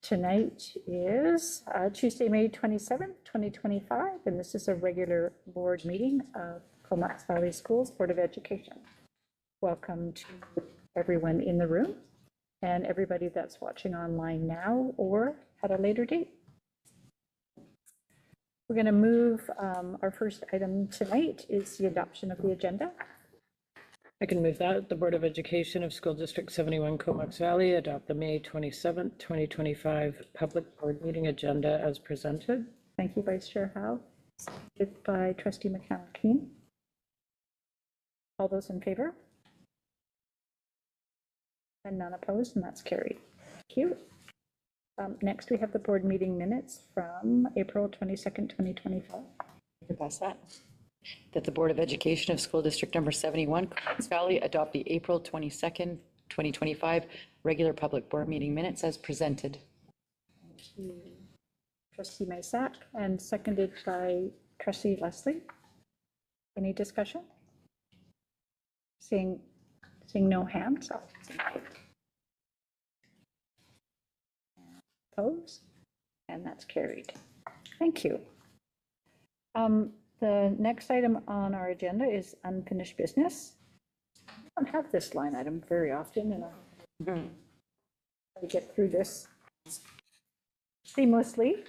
Tonight is Tuesday, May 27th, 2025, and this is a regular board meeting of Comox Valley Schools Board of Education. Welcome to everyone in the room and everybody that's watching online now or at a later date. We're going to move, our first item tonight is the adoption of the agenda. I can move that. The Board of Education of School District 71 Comox Valley adopt the May 27th, 2025 public board meeting agenda as presented. Thank you, Vice Chair Howe. Seconded by Trustee McCallum-Keene. All those in favor? And none opposed, and that's carried. Thank you. Next, we have the board meeting minutes from April 22nd, 2025. You can pass that. That the Board of Education of School District Number 71, Comox Valley, adopt the April 22nd, 2025 regular public board meeting minutes as presented. Thank you. Trustee Maysack, and seconded by Trustee Leslie. Any discussion? Seeing no hands. Opposed? And that's carried. Thank you. The next item on our agenda is unfinished business. I don't have this line item very often, and I get through this seamlessly.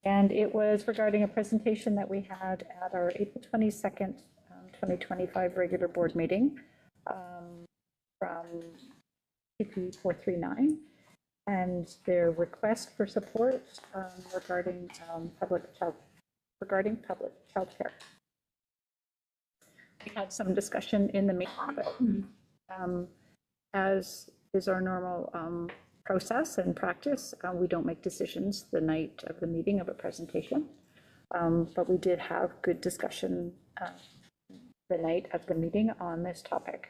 And it was regarding a presentation that we had at our April 22nd, 2025 regular board meeting from CP 439 and their request for support regarding public child care. We had some discussion in the meeting, but as is our normal process and practice, we don't make decisions the night of the meeting of a presentation, but we did have good discussion the night of the meeting on this topic.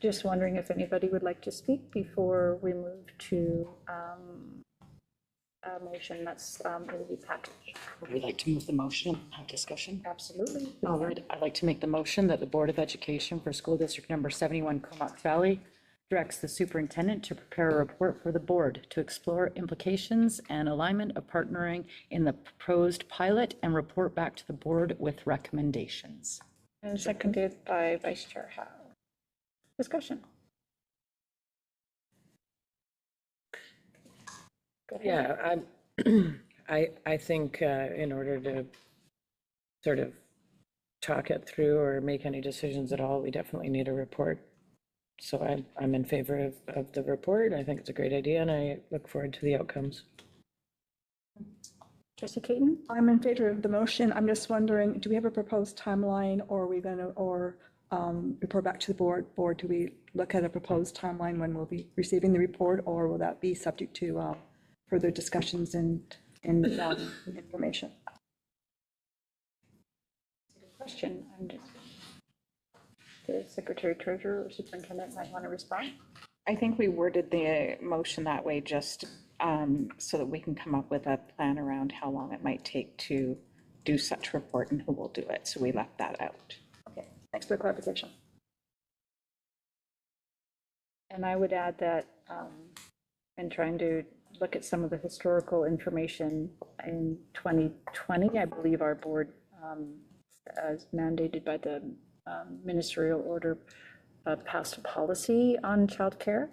Just wondering if anybody would like to speak before we move to a motion that's in the package. Would we like to move the motion, have discussion? Absolutely. All right, I'd like to make the motion that the Board of Education for School District Number 71 Comox Valley directs the superintendent to prepare a report for the board to explore implications and alignment of partnering in the proposed pilot and report back to the board with recommendations. And seconded by Vice Chair Howe. Discussion. Yeah, I think in order to sort of talk it through or make any decisions at all, we definitely need a report. So I'm in favor of the report. I think it's a great idea, and I look forward to the outcomes. Trustee Caton? I'm in favor of the motion. I'm just wondering, do we have a proposed timeline, or are we going to, report back to the board? Or do we look at a proposed timeline when we'll be receiving the report, or will that be subject to further discussions and information? Good question. The Secretary Treasurer or Superintendent might want to respond. I think we worded the motion that way just so that we can come up with a plan around how long it might take to do such report and who will do it. So we left that out. Okay, thanks for the clarification. And I would add that in trying to look at some of the historical information in 2020, I believe our board, as mandated by the ministerial order, passed a policy on childcare,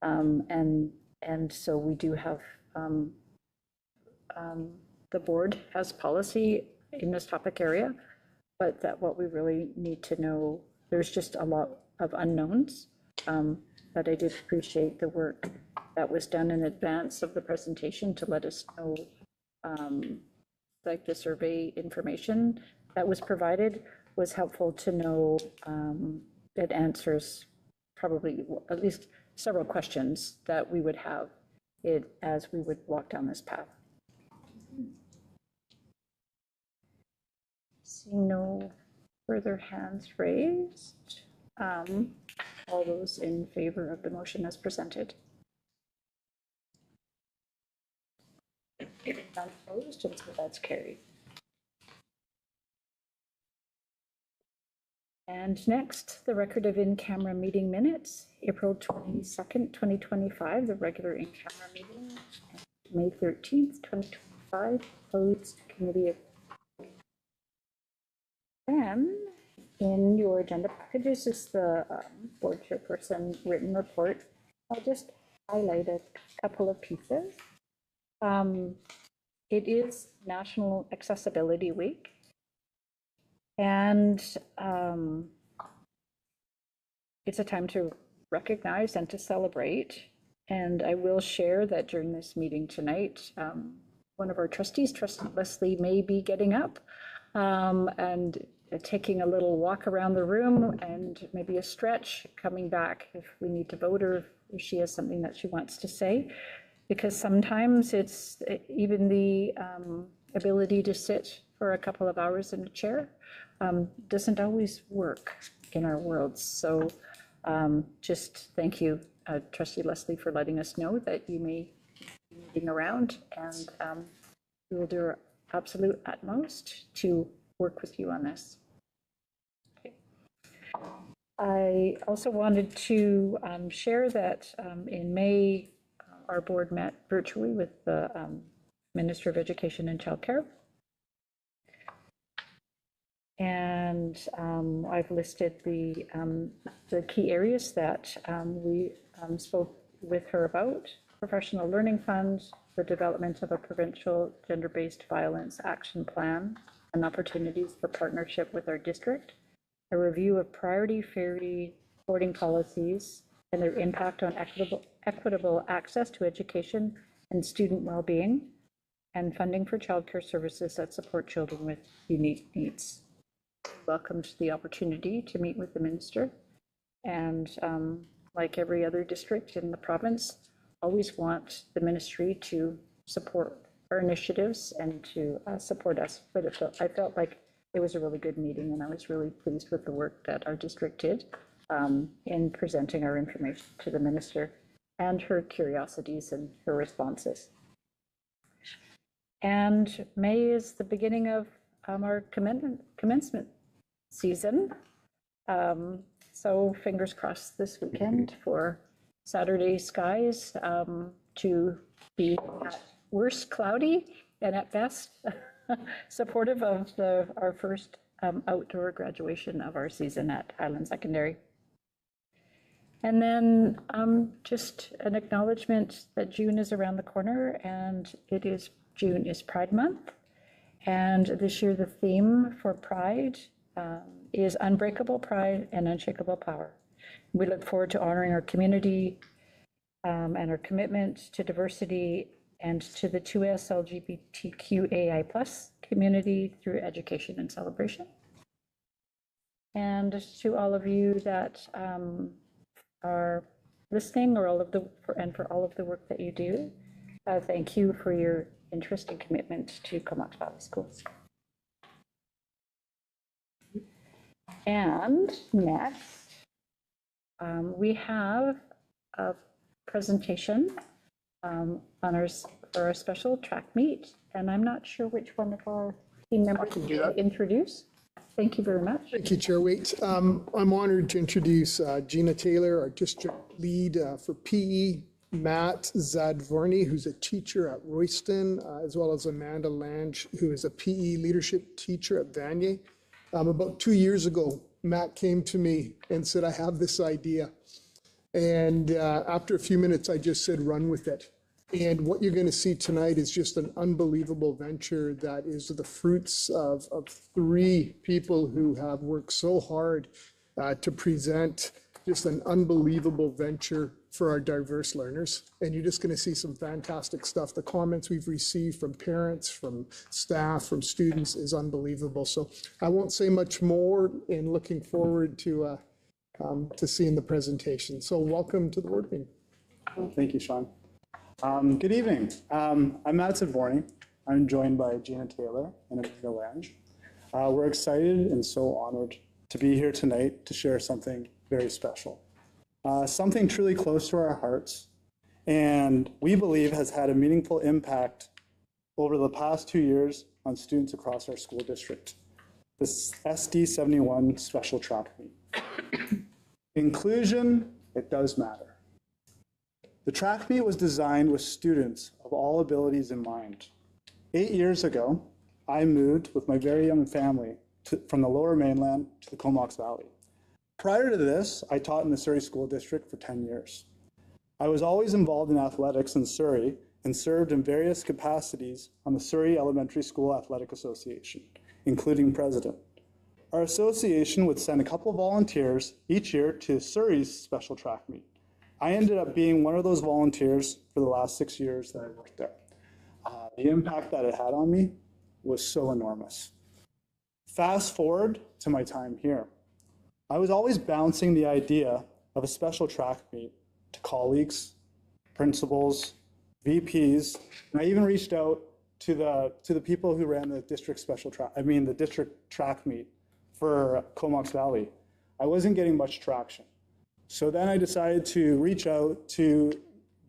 and so we do have the board has policy in this topic area, but that what we really need to know, there's just a lot of unknowns, but I did appreciate the work that was done in advance of the presentation to let us know, like the survey information that was provided was helpful to know. It answers probably at least several questions that we would have as we would walk down this path. See no further hands raised. All those in favor of the motion as presented? None opposed, and so that's carried. And next, the record of in-camera meeting minutes, April 22nd, 2025, the regular in-camera meeting, and May 13th, 2025, closed committee. Then, in your agenda packages is the board chairperson written report. I'll just highlight a couple of pieces. It is National Accessibility Week. And it's a time to recognize and to celebrate. And I will share that during this meeting tonight, one of our trustees, Trustee Leslie, may be getting up and taking a little walk around the room and maybe a stretch, coming back if we need to vote or if she has something that she wants to say. Because sometimes it's even the ability to sit for a couple of hours in a chair doesn't always work in our worlds. So just thank you, Trustee Leslie, for letting us know that you may be moving around, and we will do our absolute utmost to work with you on this. Okay. I also wanted to share that in May, our board met virtually with the Minister of Education and Childcare. And I've listed the key areas that we spoke with her about: professional learning funds, the development of a provincial gender-based violence action plan, and opportunities for partnership with our district, a review of priority fairy boarding policies and their impact on equitable access to education and student well-being, and funding for childcare services that support children with unique needs. Welcomed the opportunity to meet with the minister, and like every other district in the province, always want the ministry to support our initiatives and to support us. But I felt like it was a really good meeting, and I was really pleased with the work that our district did in presenting our information to the minister and her curiosities and her responses. And May is the beginning of our commencement season. So fingers crossed this weekend for Saturday skies to be at worst cloudy and at best supportive of our first outdoor graduation of our season at Highland Secondary. And then just an acknowledgement that June is around the corner, and June is Pride Month. And this year the theme for Pride is Unbreakable Pride and Unshakable Power. We look forward to honoring our community and our commitment to diversity and to the 2S LGBTQAI+ community through education and celebration. And to all of you that are listening, or for all of the work that you do, thank you for your interest and commitment to Comox Valley Schools. And next, we have a presentation for our special track meet, and I'm not sure which one of our team members to introduce. Thank you very much. Thank you, Chair Waite. I'm honored to introduce Gina Taylor, our district lead for PE, Matt Zadvorny, who's a teacher at Royston, as well as Amanda Lange, who is a PE leadership teacher at Vanier. About 2 years ago, Matt came to me and said, I have this idea. And after a few minutes, I just said, run with it. And what you're going to see tonight is just an unbelievable venture that is the fruits of 3 people who have worked so hard to present just an unbelievable venture for our diverse learners. And you're just going to see some fantastic stuff. The comments we've received from parents, from staff, from students is unbelievable. So I won't say much more, and looking forward to seeing the presentation. So welcome to the board meeting. Thank you, Sean. Good evening. I'm Matt Zadvorny. I'm joined by Gina Taylor and Amanda Lange. We're excited and so honored to be here tonight to share something very special. Something truly close to our hearts, and we believe has had a meaningful impact over the past 2 years on students across our school district. the SD71 special track meet. Inclusion, it does matter. The track meet was designed with students of all abilities in mind. 8 years ago, I moved with my very young family from the Lower Mainland to the Comox Valley. Prior to this, I taught in the Surrey School District for 10 years. I was always involved in athletics in Surrey and served in various capacities on the Surrey Elementary School Athletic Association, including president. Our association would send a couple of volunteers each year to Surrey's special track meet. I ended up being one of those volunteers for the last 6 years that I worked there. The impact that it had on me was so enormous. Fast forward to my time here. I was always bouncing the idea of a special track meet to colleagues, principals, VPs, and I even reached out to the people who ran the district the district track meet for Comox Valley. I wasn't getting much traction. So then I decided to reach out to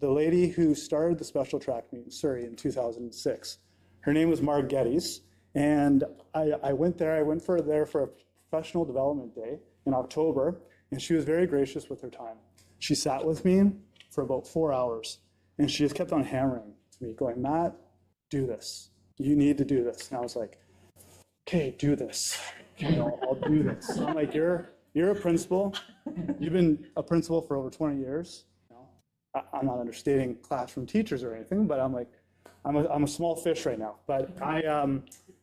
the lady who started the special track meet in Surrey in 2006. Her name was Marg Geddes, and I went for a professional development day in October, and she was very gracious with her time. She sat with me for about 4 hours, and she just kept on hammering to me, going, Matt, do this. You need to do this. And I was like, okay, do this. I'll do this. I'm like, you're a principal. You've been a principal for over 20 years. I'm not understating classroom teachers or anything, but I'm like, I'm a small fish right now. But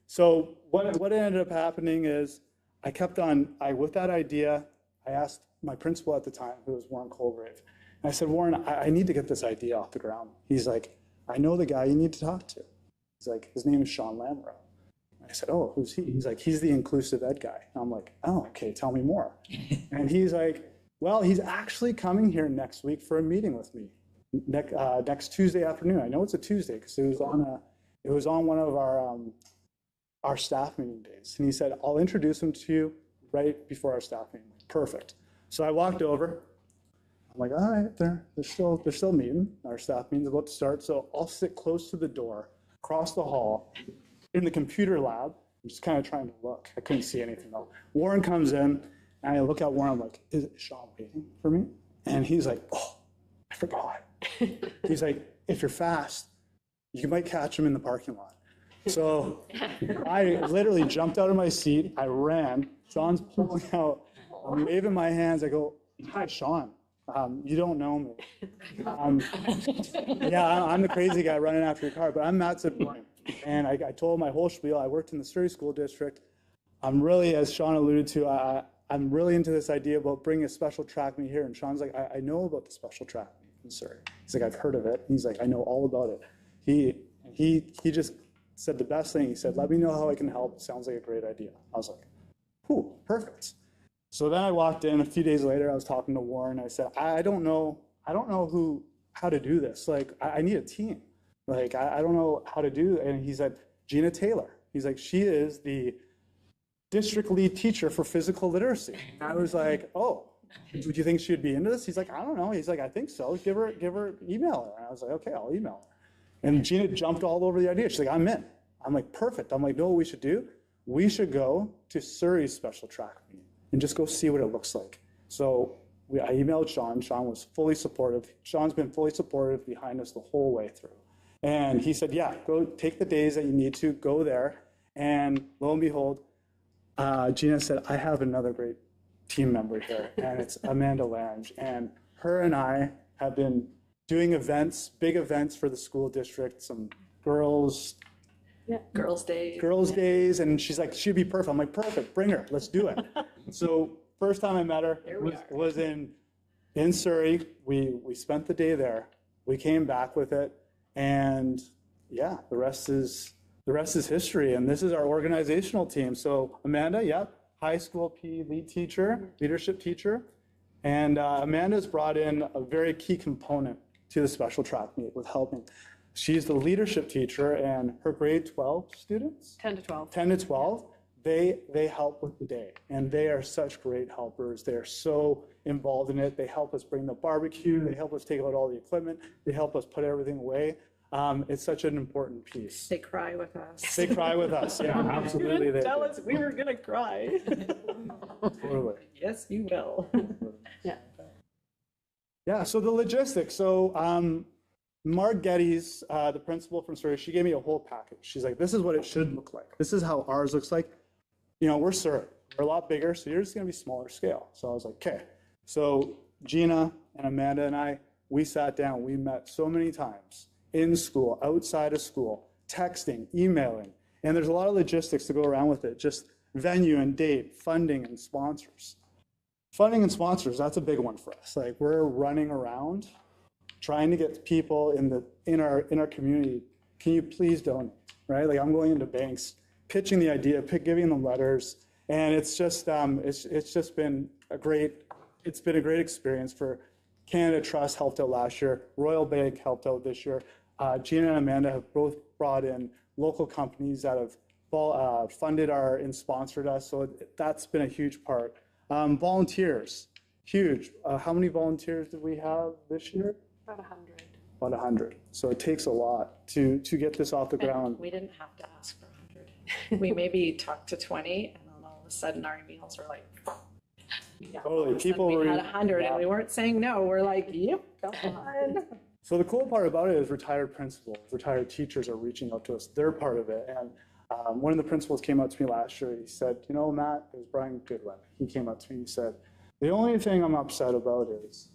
so what ended up happening is with that idea, I asked my principal at the time, who was Warren Colgrave. And I said, Warren, I need to get this idea off the ground. He's like, I know the guy you need to talk to. He's like, his name is Sean Lamro. I said, oh, who's he? He's like, he's the inclusive ed guy. And I'm like, oh, okay, tell me more. And he's like, well, he's actually coming here next week for a meeting with me next Tuesday afternoon. I know it's a Tuesday because it was on one of our staff meeting days. And he said, I'll introduce him to you right before our staff meeting. Perfect. So I walked over. I'm like, all right, they're still meeting. Our staff meeting's about to start. So I'll sit close to the door, across the hall, in the computer lab. I'm just kind of trying to look. I couldn't see anything though. Warren comes in, and I look at Warren. I'm like, is Sean waiting for me? And he's like, oh, I forgot. He's like, if you're fast, you might catch him in the parking lot. So I literally jumped out of my seat. I ran. Sean's pulling out. I'm waving my hands. I go, hi, Sean. You don't know me. Yeah, I'm the crazy guy running after your car, but I'm Matt Zidwani. And I told my whole spiel. I worked in the Surrey School District. I'm really, as Sean alluded to, I'm really into this idea about bringing a special track meet here. And Sean's like, I know about the special track meet in Surrey. He's like, I've heard of it. He's like, I know all about it. He just said the best thing. He said, let me know how I can help. It sounds like a great idea. I was like, whew, perfect. So then I walked in a few days later. I was talking to Warren. I said, I don't know how to do this. Like, I need a team. Like, I don't know how to do it. And he said, Gina Taylor. He's like, she is the district lead teacher for physical literacy. And I was like, oh, would you think she'd be into this? He's like, I don't know. He's like, I think so. Give her, email her. And I was like, okay, I'll email her. And Gina jumped all over the idea. She's like, I'm in. I'm like, perfect. I'm like, know what we should do? We should go to Surrey's special track meet and just go see what it looks like. So I emailed Sean. Sean was fully supportive. Sean's been fully supportive behind us the whole way through. And he said, yeah, go take the days that you need to, go there. And lo and behold, Gina said, I have another great team member here, and it's Amanda Lange. And her and I have been doing events, big events for the school district, some girls' days. And she's like, she'd be perfect. I'm like, perfect, bring her, let's do it. So first time I met her was in Surrey. We spent the day there. We came back with it. And yeah, the rest is history. And this is our organizational team. So Amanda, yep, high school PE leadership teacher. And Amanda's brought in a very key component to the special track meet with helping. She's the leadership teacher, and her grade 12 students, 10 to 12, they help with the day. And they are such great helpers. They are so involved in it. They help us bring the barbecue. They help us take out all the equipment. They help us put everything away. It's such an important piece. They cry with us. They cry with us, yeah, absolutely. They Tell do. us we were gonna cry. Totally. Yes, you will. Yeah, so the logistics. So Marg Geddes, the principal from Surrey, she gave me a whole package. She's like, this is what it should look like. This is how ours looks like. You know, we're Surrey. We're a lot bigger, so yours is going to be smaller scale. So I was like, okay. So Gina and Amanda and I, we sat down. We met so many times in school, outside of school, texting, emailing. And there's a lot of logistics to go around with it, just venue and date, funding and sponsors. Funding and sponsors, that's a big one for us. Like, we're running around trying to get people in our community, can you please donate, right? Like, I'm going into banks, pitching the idea, giving them letters, and it's just been a great experience. For Canada Trust helped out last year, Royal Bank helped out this year. Gina and Amanda have both brought in local companies that have funded and sponsored us, so that's been a huge part. Volunteers, huge. How many volunteers did we have this year? About 100. About 100. So it takes a lot to get this off the ground. We didn't have to ask for 100. We maybe talked to 20, and then all of a sudden our emails were like, yeah, Totally. all of a sudden People we were- had 100, yeah. and we weren't saying no. We're like, yep, come on. So the cool part about it is retired principals, retired teachers are reaching out to us. They're part of it. And one of the principals came up to me last year. He said, you know, Matt, it was Brian Goodwin. He came up to me and he said, the only thing I'm upset about is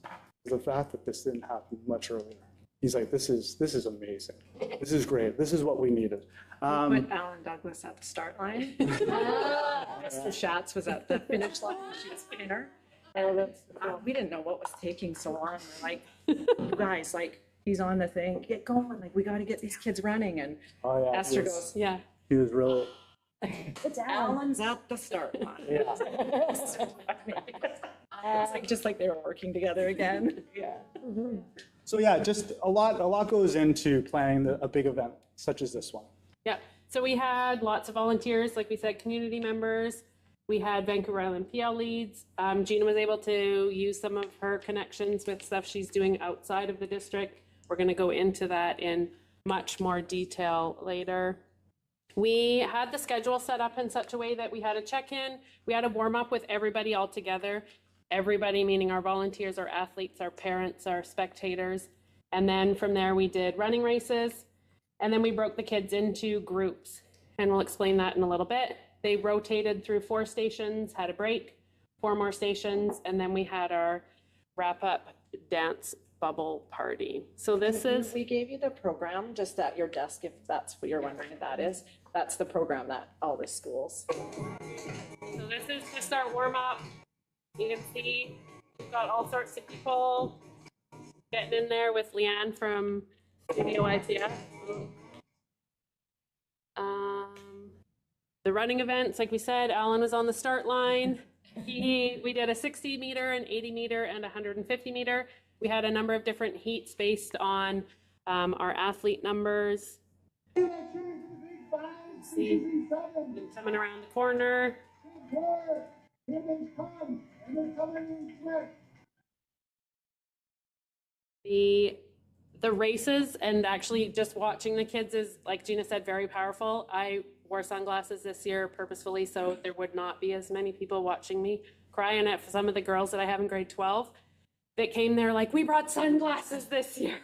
the fact that this didn't happen much earlier. He's like, this is amazing. This is great. This is what we needed. Put Alan Douglas at the start line. Mr. Schatz was at the finish line. She was pinner. And we didn't know what was taking so long. We're like, you guys, like, he's on the thing. Get going. Like, we got to get these kids running. And Oh, yeah, Esther goes, Yeah. he was really, Alan's at the start line. It's like just like they were working together again. Yeah. so yeah, just a lot goes into planning a big event such as this one. Yeah. So we had lots of volunteers, like we said, community members. We had Vancouver Island PL leads. Gina was able to use some of her connections with stuff she's doing outside of the district. We're going to go into that in much more detail later. We had the schedule set up in such a way that we had a check-in. We had a warm-up with everybody all together. Everybody, meaning our volunteers, our athletes, our parents, our spectators. And then from there, we did running races. And then we broke the kids into groups. And we'll explain that in a little bit. They rotated through 4 stations, had a break, 4 more stations, and then we had our wrap-up dance bubble party. So this is, We gave you the program just at your desk, if that's what you're wondering if that is. That's the program that all the schools. so this is just our warm-up. You can see we've got all sorts of people getting in there with Leanne from Studio ITF. The running events, like we said, Alan was on the start line. We did a 60 meter, an 80 meter, and 150 meter. We had a number of different heats based on our athlete numbers. See, coming around the corner. The races and actually just watching the kids is, like Gina said, very powerful. I wore sunglasses this year purposefully so there would not be as many people watching me, crying at some of the girls that I have in grade 12 that came there like, we brought sunglasses this year.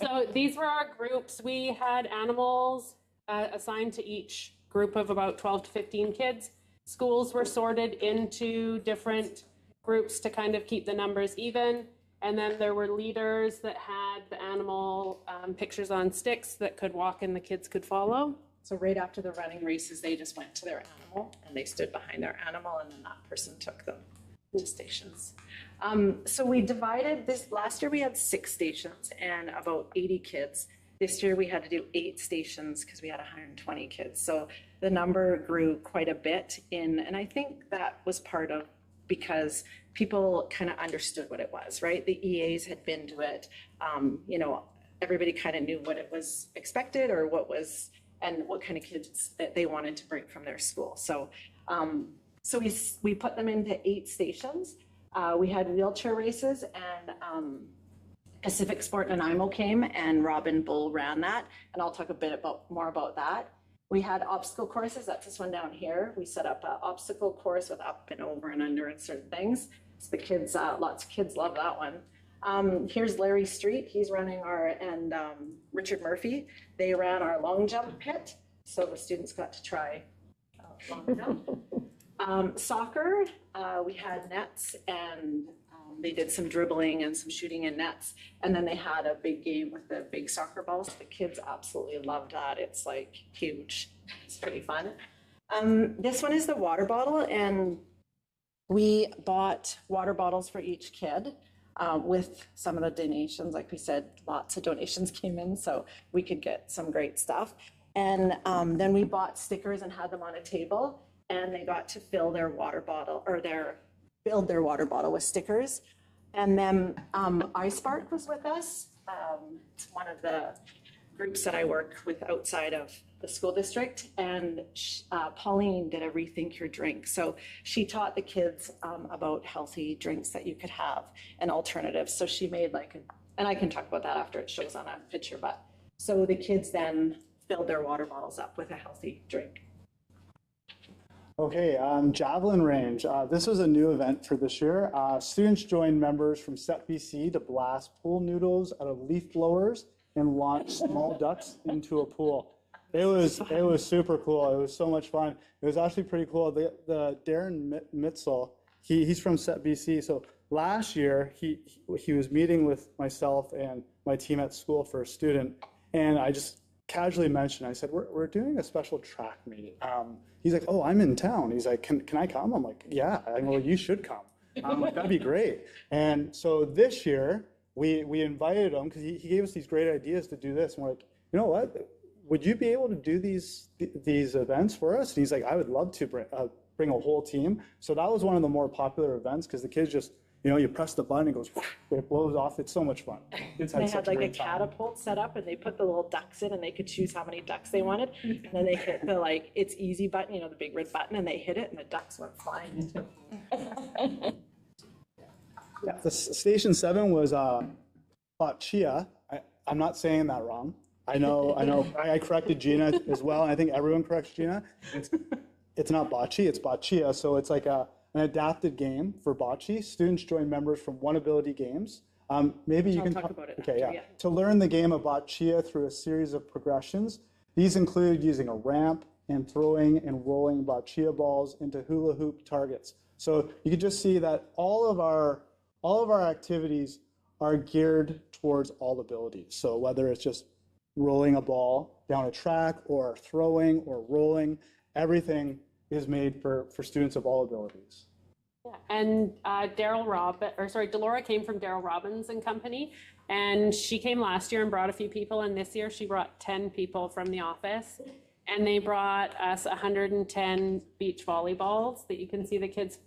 So these were our groups. We had animals assigned to each group of about 12 to 15 kids. Schools were sorted into different groups to kind of keep the numbers even. And then there were leaders that had the animal pictures on sticks that could walk and the kids could follow. So right after the running races, they just went to their animal and they stood behind their animal and then that person took them to stations. So we divided this, last year we had 6 stations and about 80 kids. This year we had to do 8 stations because we had 120 kids. So the number grew quite a bit and I think that was part of because people kind of understood what it was, right? The EAs had been to it. You know, everybody kind of knew what it was expected or what was, and what kind of kids that they wanted to bring from their school. So, we put them into 8 stations. We had wheelchair races and Pacific Sport Nanaimo came and Robin Bull ran that, and I'll talk a bit more about that. We had obstacle courses, that's this one down here. We set up an obstacle course with up and over and under and certain things. So the kids, lots of kids love that one. Here's Larry Street, he's running and Richard Murphy, they ran our long jump pit. So the students got to try long jump. Soccer, we had nets and they did some dribbling and some shooting in nets. And then they had a big game with the big soccer balls. The kids absolutely loved that. It's like huge. It's pretty fun. This one is the water bottle, and we bought water bottles for each kid with some of the donations. Like we said, lots of donations came in, so we could get some great stuff. And then we bought stickers and had them on a table, and they got to fill their water bottle or build their water bottle with stickers. And then iSpark was with us. It's one of the groups that I work with outside of the school district. And Pauline did a Rethink Your Drink. So she taught the kids about healthy drinks that you could have and alternatives. So she made and I can talk about that after it shows on a picture, but so the kids then filled their water bottles up with a healthy drink. Okay, javelin range. This was a new event for this year. Students joined members from SET BC to blast pool noodles out of leaf blowers and launch small ducks into a pool. It was super cool. It was so much fun. It was actually pretty cool. The Darren Mitzel, he's from SET BC. So last year he was meeting with myself and my team at school for a student, and I just casually mentioned, I said, we're doing a special track meet. He's like, oh, I'm in town. He's like, can I come? I'm like, yeah. I go, well, you should come. I'm like, that'd be great. And so this year we invited him because he gave us these great ideas to do this. And we're like, you know what? Would you be able to do these events for us? And he's like, I would love to bring a whole team. So that was one of the more popular events because the kids just, you press the button, it goes, it blows off. It's so much fun. They had like a catapult set up and they put the little ducks in and they could choose how many ducks they wanted. And then they hit the it's easy button, the big red button, and they hit it and the ducks went flying into it. Yeah, the Station 7 was Boccia. I'm not saying that wrong. I know. I corrected Gina as well, and I think everyone corrects Gina. It's not bocce, it's boccia. So it's like an adapted game for bocce. Students join members from One Ability Games. Maybe you can talk about it Okay, after, yeah. To learn the game of boccia through a series of progressions. These include using a ramp and throwing and rolling boccia balls into hula hoop targets. So you can just see that all of our activities are geared towards all abilities. So whether it's just rolling a ball down a track or throwing or rolling, everything is made for students of all abilities. Yeah, and Delora came from Daryl Robbins and Company, and she came last year and brought a few people, and this year she brought 10 people from the office, and they brought us 110 beach volleyballs that you can see the kids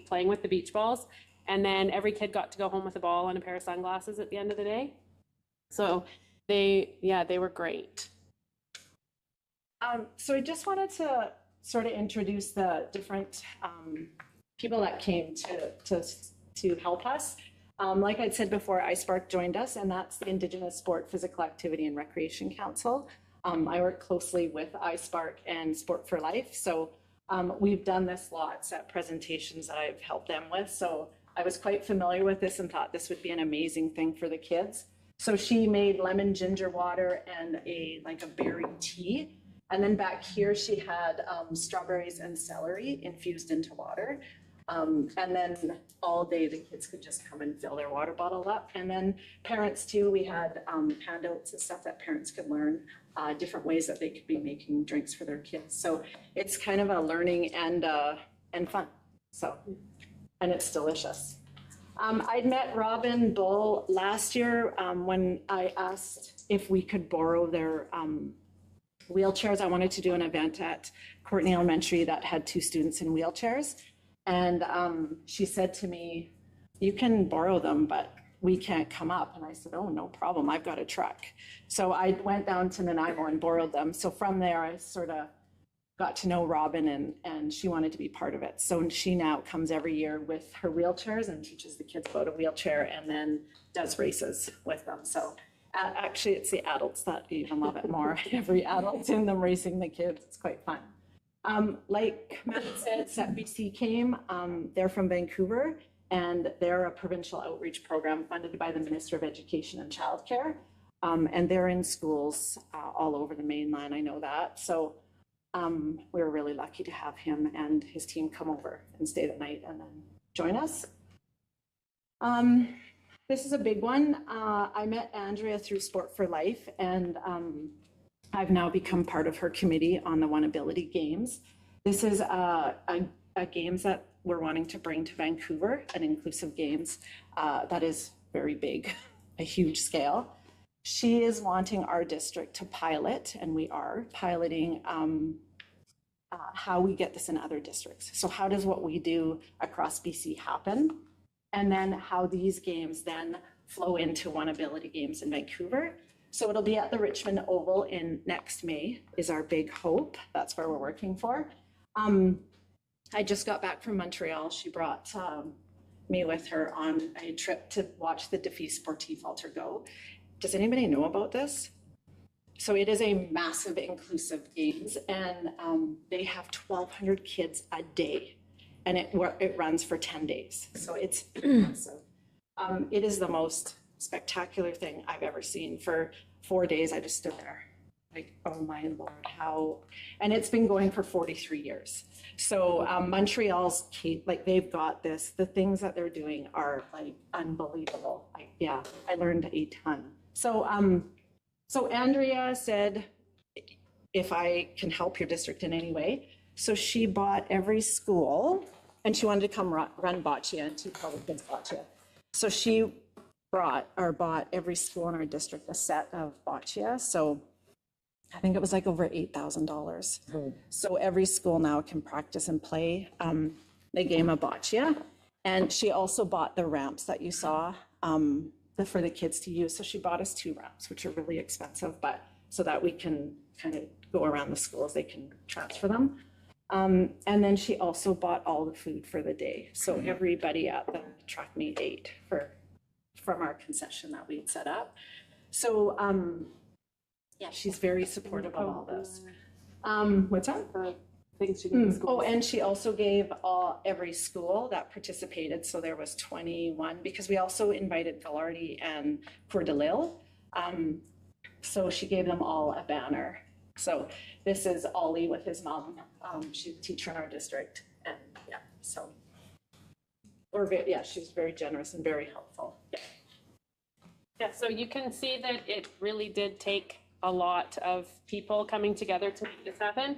playing with the beach balls, and then every kid got to go home with a ball and a pair of sunglasses at the end of the day. So they were great. So I just wanted to sort of introduce the different people that came to help us. Like I said before, iSpark joined us, and that's the Indigenous Sport, Physical Activity and Recreation Council. I work closely with iSpark and Sport for Life, so we've done this lots at presentations that I've helped them with. So I was quite familiar with this and thought this would be an amazing thing for the kids. So she made lemon ginger water and a berry tea. And then back here, she had strawberries and celery infused into water. And then all day, the kids could just come and fill their water bottle up. And then parents too, we had handouts and stuff that parents could learn different ways that they could be making drinks for their kids. So it's kind of a learning and fun. So, and it's delicious. I'd met Robin Bull last year when I asked if we could borrow their wheelchairs. I wanted to do an event at Courtney Elementary that had 2 students in wheelchairs. And she said to me, you can borrow them, but we can't come up. And I said, oh, no problem. I've got a truck. So I went down to Nanaimo and borrowed them. So from there, I sort of got to know Robin and she wanted to be part of it. So she now comes every year with her wheelchairs and teaches the kids about a wheelchair and then does races with them. So actually, it's the adults that even love it more. Every adult's in them racing the kids. It's quite fun. Like Matt said, SETBC came. They're from Vancouver, and they're a provincial outreach program funded by the Minister of Education and Childcare. And they're in schools all over the mainland, I know that. So we were really lucky to have him and his team come over and stay the night and then join us. This is a big one. I met Andrea through Sport for Life, and I've now become part of her committee on the One Ability Games. This is a games that we're wanting to bring to Vancouver, an inclusive games that is very big, a huge scale. She is wanting our district to pilot, and we are piloting how we get this in other districts. So how does what we do across BC happen? And then how these games then flow into One Ability Games in Vancouver. So it'll be at the Richmond Oval in next May is our big hope. That's where we're working for. I just got back from Montreal. She brought me with her on a trip to watch the Défi Sportif Alter Go. Does anybody know about this? So it is a massive inclusive games, and they have 1,200 kids a day, and it runs for 10 days. So it's massive. It is the most spectacular thing I've ever seen. For 4 days, I just stood there like, oh my Lord, how, and it's been going for 43 years. So Montreal's, like they've got this, the things that they're doing are like unbelievable. I learned a ton. So Andrea said, if I can help your district in any way. So she bought every school, and she wanted to come run boccia and two public kids boccia. So she bought every school in our district a set of boccia. So I think it was like over $8,000. So every school now can practice and play the game of boccia. And she also bought the ramps that you saw for the kids to use. So she bought us 2 ramps, which are really expensive, but so that we can kind of go around the schools, they can transfer them. And then she also bought all the food for the day. So everybody at the track meet ate from our concession that we'd set up. So yeah, she's very supportive of all this. What's that? Things she did. Oh, and she also gave every school that participated, so there was 21, because we also invited Gallardi and Coeur d'Alile. So she gave them all a banner. So this is Ollie with his mom. She's a teacher in our district, and yeah, so she was very generous and very helpful. Yeah, so you can see that it really did take a lot of people coming together to make this happen.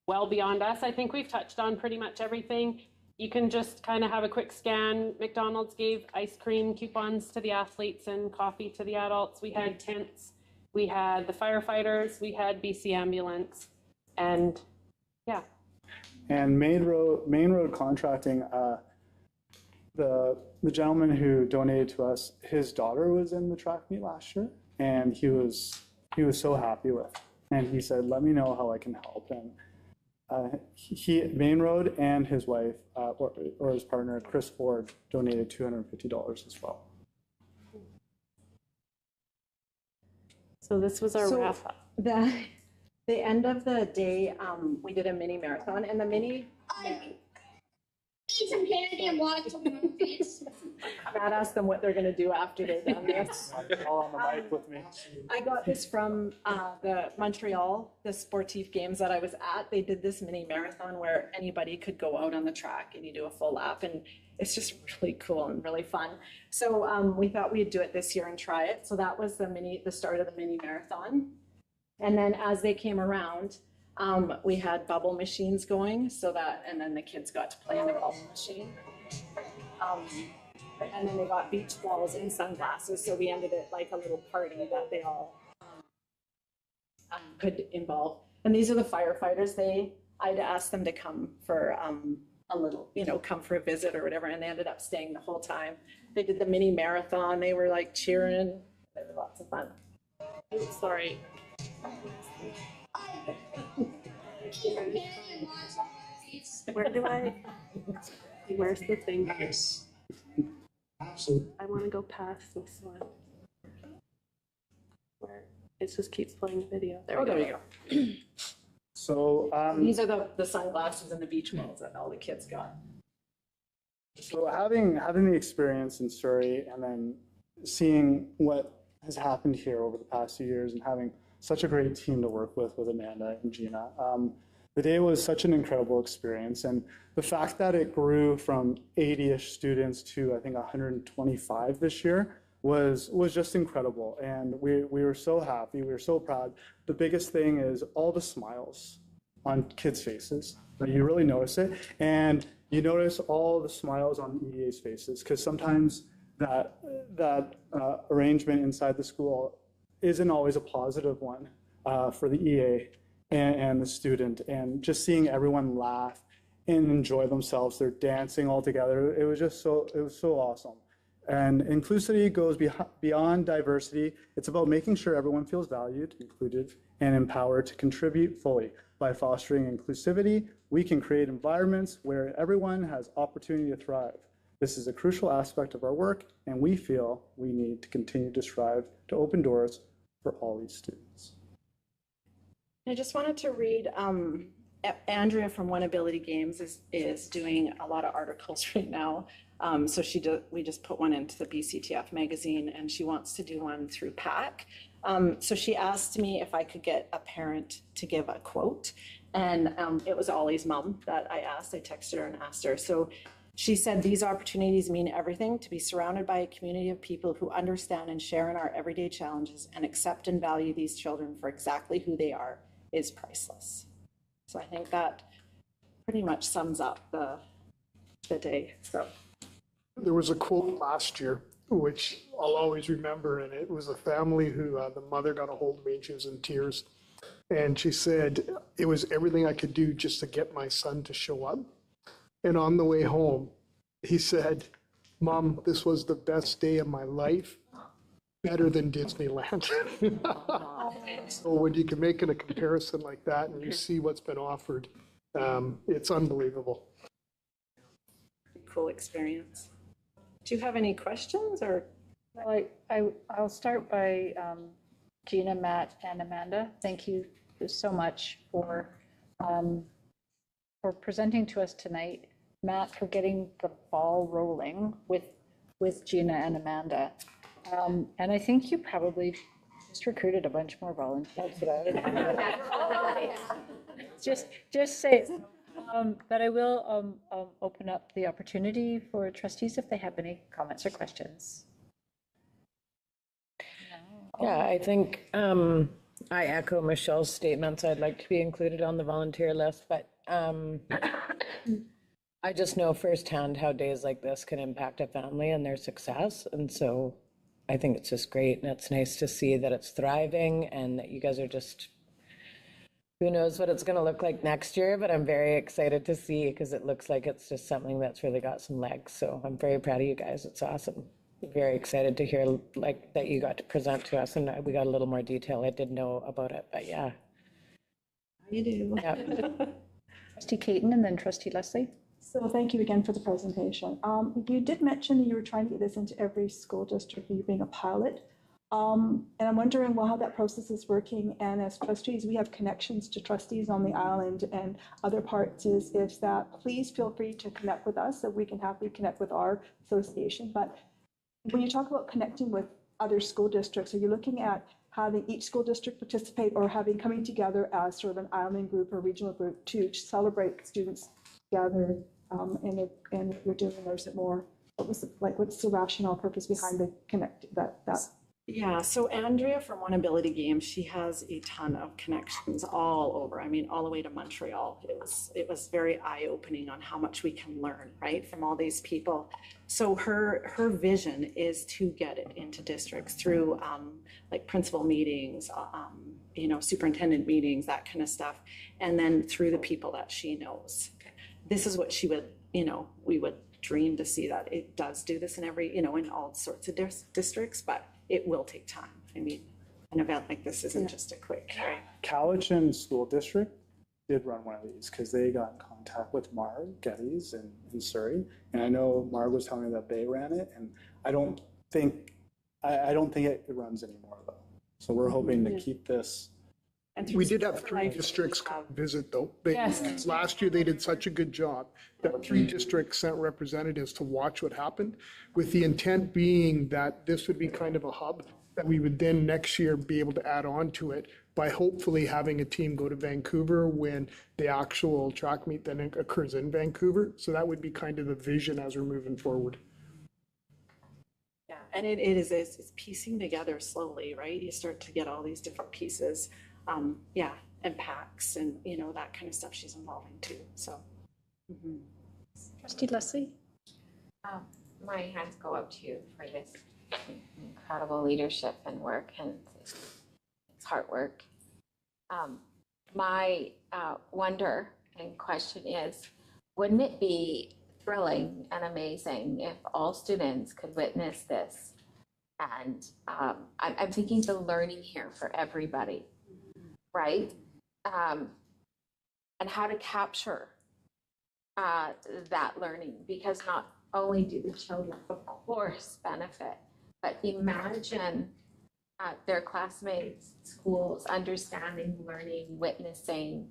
Well beyond us. I think we've touched on pretty much everything. You can just kind of have a quick scan. McDonald's gave ice cream coupons to the athletes and coffee to the adults. We had tents. We had the firefighters. We had BC Ambulance. And yeah. And Main Road Contracting, the gentleman who donated to us, his daughter was in the track meet last year, and he was so happy with it. And he said, let me know how I can help. And Main Road and his wife, or his partner, Chris Ford, donated $250 as well. So this was our wrap up. The end of the day, we did a mini marathon, and the mini. Eat some candy and watch some movies. Matt asked them what they're going to do after they've done this. All on the mic with me. I got this from the Montreal, the Sportif Games that I was at. They did this mini marathon where anybody could go out on the track and you do a full lap, and it's just really cool and really fun. So we thought we'd do it this year and try it. So that was the start of the mini marathon. And then as they came around, we had bubble machines going, and then the kids got to play in the bubble machine. And then they got beach balls and sunglasses, so we ended it like a little party that they all could involve. And these are the firefighters. I'd asked them to come for a little, come for a visit or whatever, and they ended up staying the whole time. They did the mini marathon. They were like cheering. It was lots of fun. Oops, sorry. Eat some candy and watch some movies. Where do I, where's the thing? Nice. Absolutely. I want to go past this one. Where it just keeps playing the video. There we go. There you go. So, These are the sunglasses and the beach balls that all the kids got. so having the experience in Surrey and then seeing what has happened here over the past few years and having such a great team to work with Amanda and Gina, the day was such an incredible experience. And the fact that it grew from 80-ish students to, I think, 125 this year was just incredible. And we were so happy, we were so proud. The biggest thing is all the smiles on kids' faces. You really notice it. And you notice all the smiles on EDA's faces, because sometimes that arrangement inside the school isn't always a positive one for the EA and the student. And just seeing everyone laugh and enjoy themselves, they're dancing all together. It was so awesome. And inclusivity goes beyond diversity. It's about making sure everyone feels valued, included, and empowered to contribute fully. By fostering inclusivity, we can create environments where everyone has opportunity to thrive. This is a crucial aspect of our work, and we feel we need to continue to strive to open doors for all these students. I just wanted to read, Andrea from One Ability Games is doing a lot of articles right now. So we just put one into the BCTF magazine, and she wants to do one through PAC. So she asked me if I could get a parent to give a quote, and it was Ollie's mom that I asked. I texted her and asked her. So she said, "These opportunities mean everything. To be surrounded by a community of people who understand and share in our everyday challenges and accept and value these children for exactly who they are is priceless." So I think that pretty much sums up the day. So There was a quote last year, which I'll always remember, and it was a family who the mother got a hold of me and she was in tears. And she said, "It was everything I could do just to get my son to show up." And on the way home, he said, "Mom, this was the best day of my life, better than Disneyland." So when you can make it a comparison like that and you see what's been offered, it's unbelievable. cool experience. Do you have any questions or? Well, I'll start by Gina, Matt, and Amanda. Thank you so much for presenting to us tonight. Matt, for getting the ball rolling with Gina and Amanda. And I think you probably just recruited a bunch more volunteers. Just say it. But I will open up the opportunity for trustees if they have any comments or questions. Yeah, I think I echo Michelle's statements. I'd like to be included on the volunteer list, but I just know firsthand how days like this can impact a family and their success. And so I think it's just great. And it's nice to see that it's thriving and that you guys are just, who knows what it's going to look like next year, but I'm very excited to see because it looks like it's just something that's really got some legs. So I'm very proud of you guys. It's awesome. Very excited to hear like that you got to present to us and we got a little more detail. I didn't know about it, but yeah. You do. Yeah. Trustee Caton and then Trustee Leslie. So thank you again for the presentation. You did mention that you were trying to get this into every school district, you being a pilot. And I'm wondering, well, how that process is working. And as trustees, we have connections to trustees on the island and other parts is that please feel free to connect with us so we can happily connect with our association. But when you talk about connecting with other school districts, are you looking at having each school district participate or coming together as sort of an island group or regional group to celebrate students together and what you're doing, or is it more, what's the rationale purpose behind the that? Yeah, so Andrea from One Ability Games, she has a ton of connections all over. I mean, all the way to Montreal. It was very eye-opening on how much we can learn, right, from all these people. So her vision is to get it into districts through like principal meetings, superintendent meetings, that kind of stuff, and then through the people that she knows. This is what she would, we would dream to see that it does do this in every, in all sorts of districts, but it will take time. I mean, an event like this isn't just a quick, right? Cowichan School District did run one of these because they got in contact with Marg Geddes in Surrey. And I know Marg was telling me that they ran it, and I don't think it runs anymore though. So we're hoping to keep this. We did have 3 districts come visit though. Yes. Last year, they did such a good job that 3 districts sent representatives to watch what happened, with the intent being that this would be kind of a hub that we would then next year be able to add on to it by hopefully having a team go to Vancouver when the actual track meet then occurs in Vancouver. So that would be kind of the vision as we're moving forward. Yeah, and it's piecing together slowly, right? You start to get all these different pieces, yeah, and packs and, you know, that kind of stuff she's involving too, so. Trustee Leslie? My hands go up to you for this incredible leadership and work, and it's hard work. My wonder and question is, wouldn't it be thrilling and amazing if all students could witness this? And I'm thinking the learning here for everybody, right? And how to capture that learning, because not only do the children, of course, benefit, but imagine their classmates, schools, understanding, learning, witnessing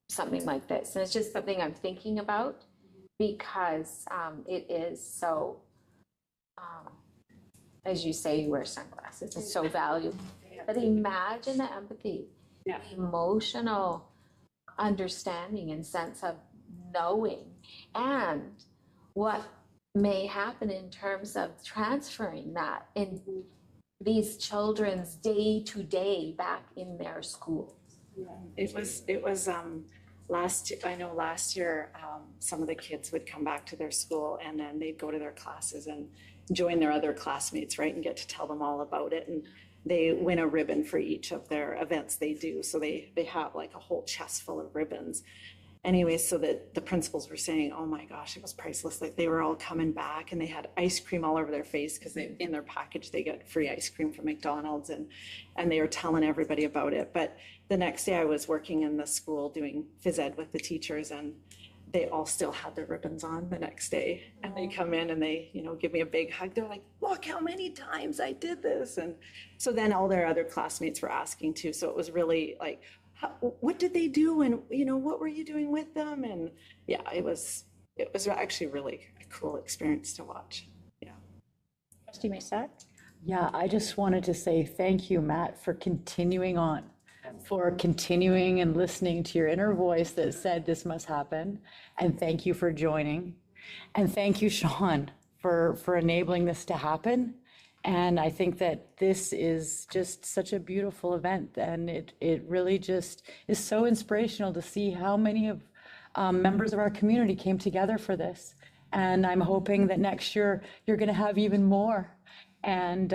something like this. And it's just something I'm thinking about because it is so, as you say, you wear sunglasses, it's so valuable. But imagine the empathy, the emotional understanding and sense of knowing, and what may happen in terms of transferring that in these children's day-to-day back in their schools. It was last year, some of the kids would come back to their school and then they'd go to their classes and join their other classmates, right, and get to tell them all about it. And they win a ribbon for each of their events they do. So they have like a whole chest full of ribbons. Anyway, so that the principals were saying, oh my gosh, it was priceless. Like they were all coming back and they had ice cream all over their face because in their package they got free ice cream from McDonald's, and they were telling everybody about it. But the next day I was working in the school doing phys ed with the teachers, and they all still had their ribbons on the next day. And they come in and they, you know, give me a big hug. They're like, look how many times I did this. And so then all their other classmates were asking too. So it was really like, what did they do, and you know, what were you doing with them? And yeah, it was actually really a cool experience to watch. Yeah. Trustee Masek? Yeah, I just wanted to say thank you, Matt, for continuing on, for continuing and listening to your inner voice that said this must happen. And thank you for joining. And thank you, Sean, for enabling this to happen. And I think that this is just such a beautiful event, and it really just is so inspirational to see how many of members of our community came together for this. And I'm hoping that next year you're going to have even more. And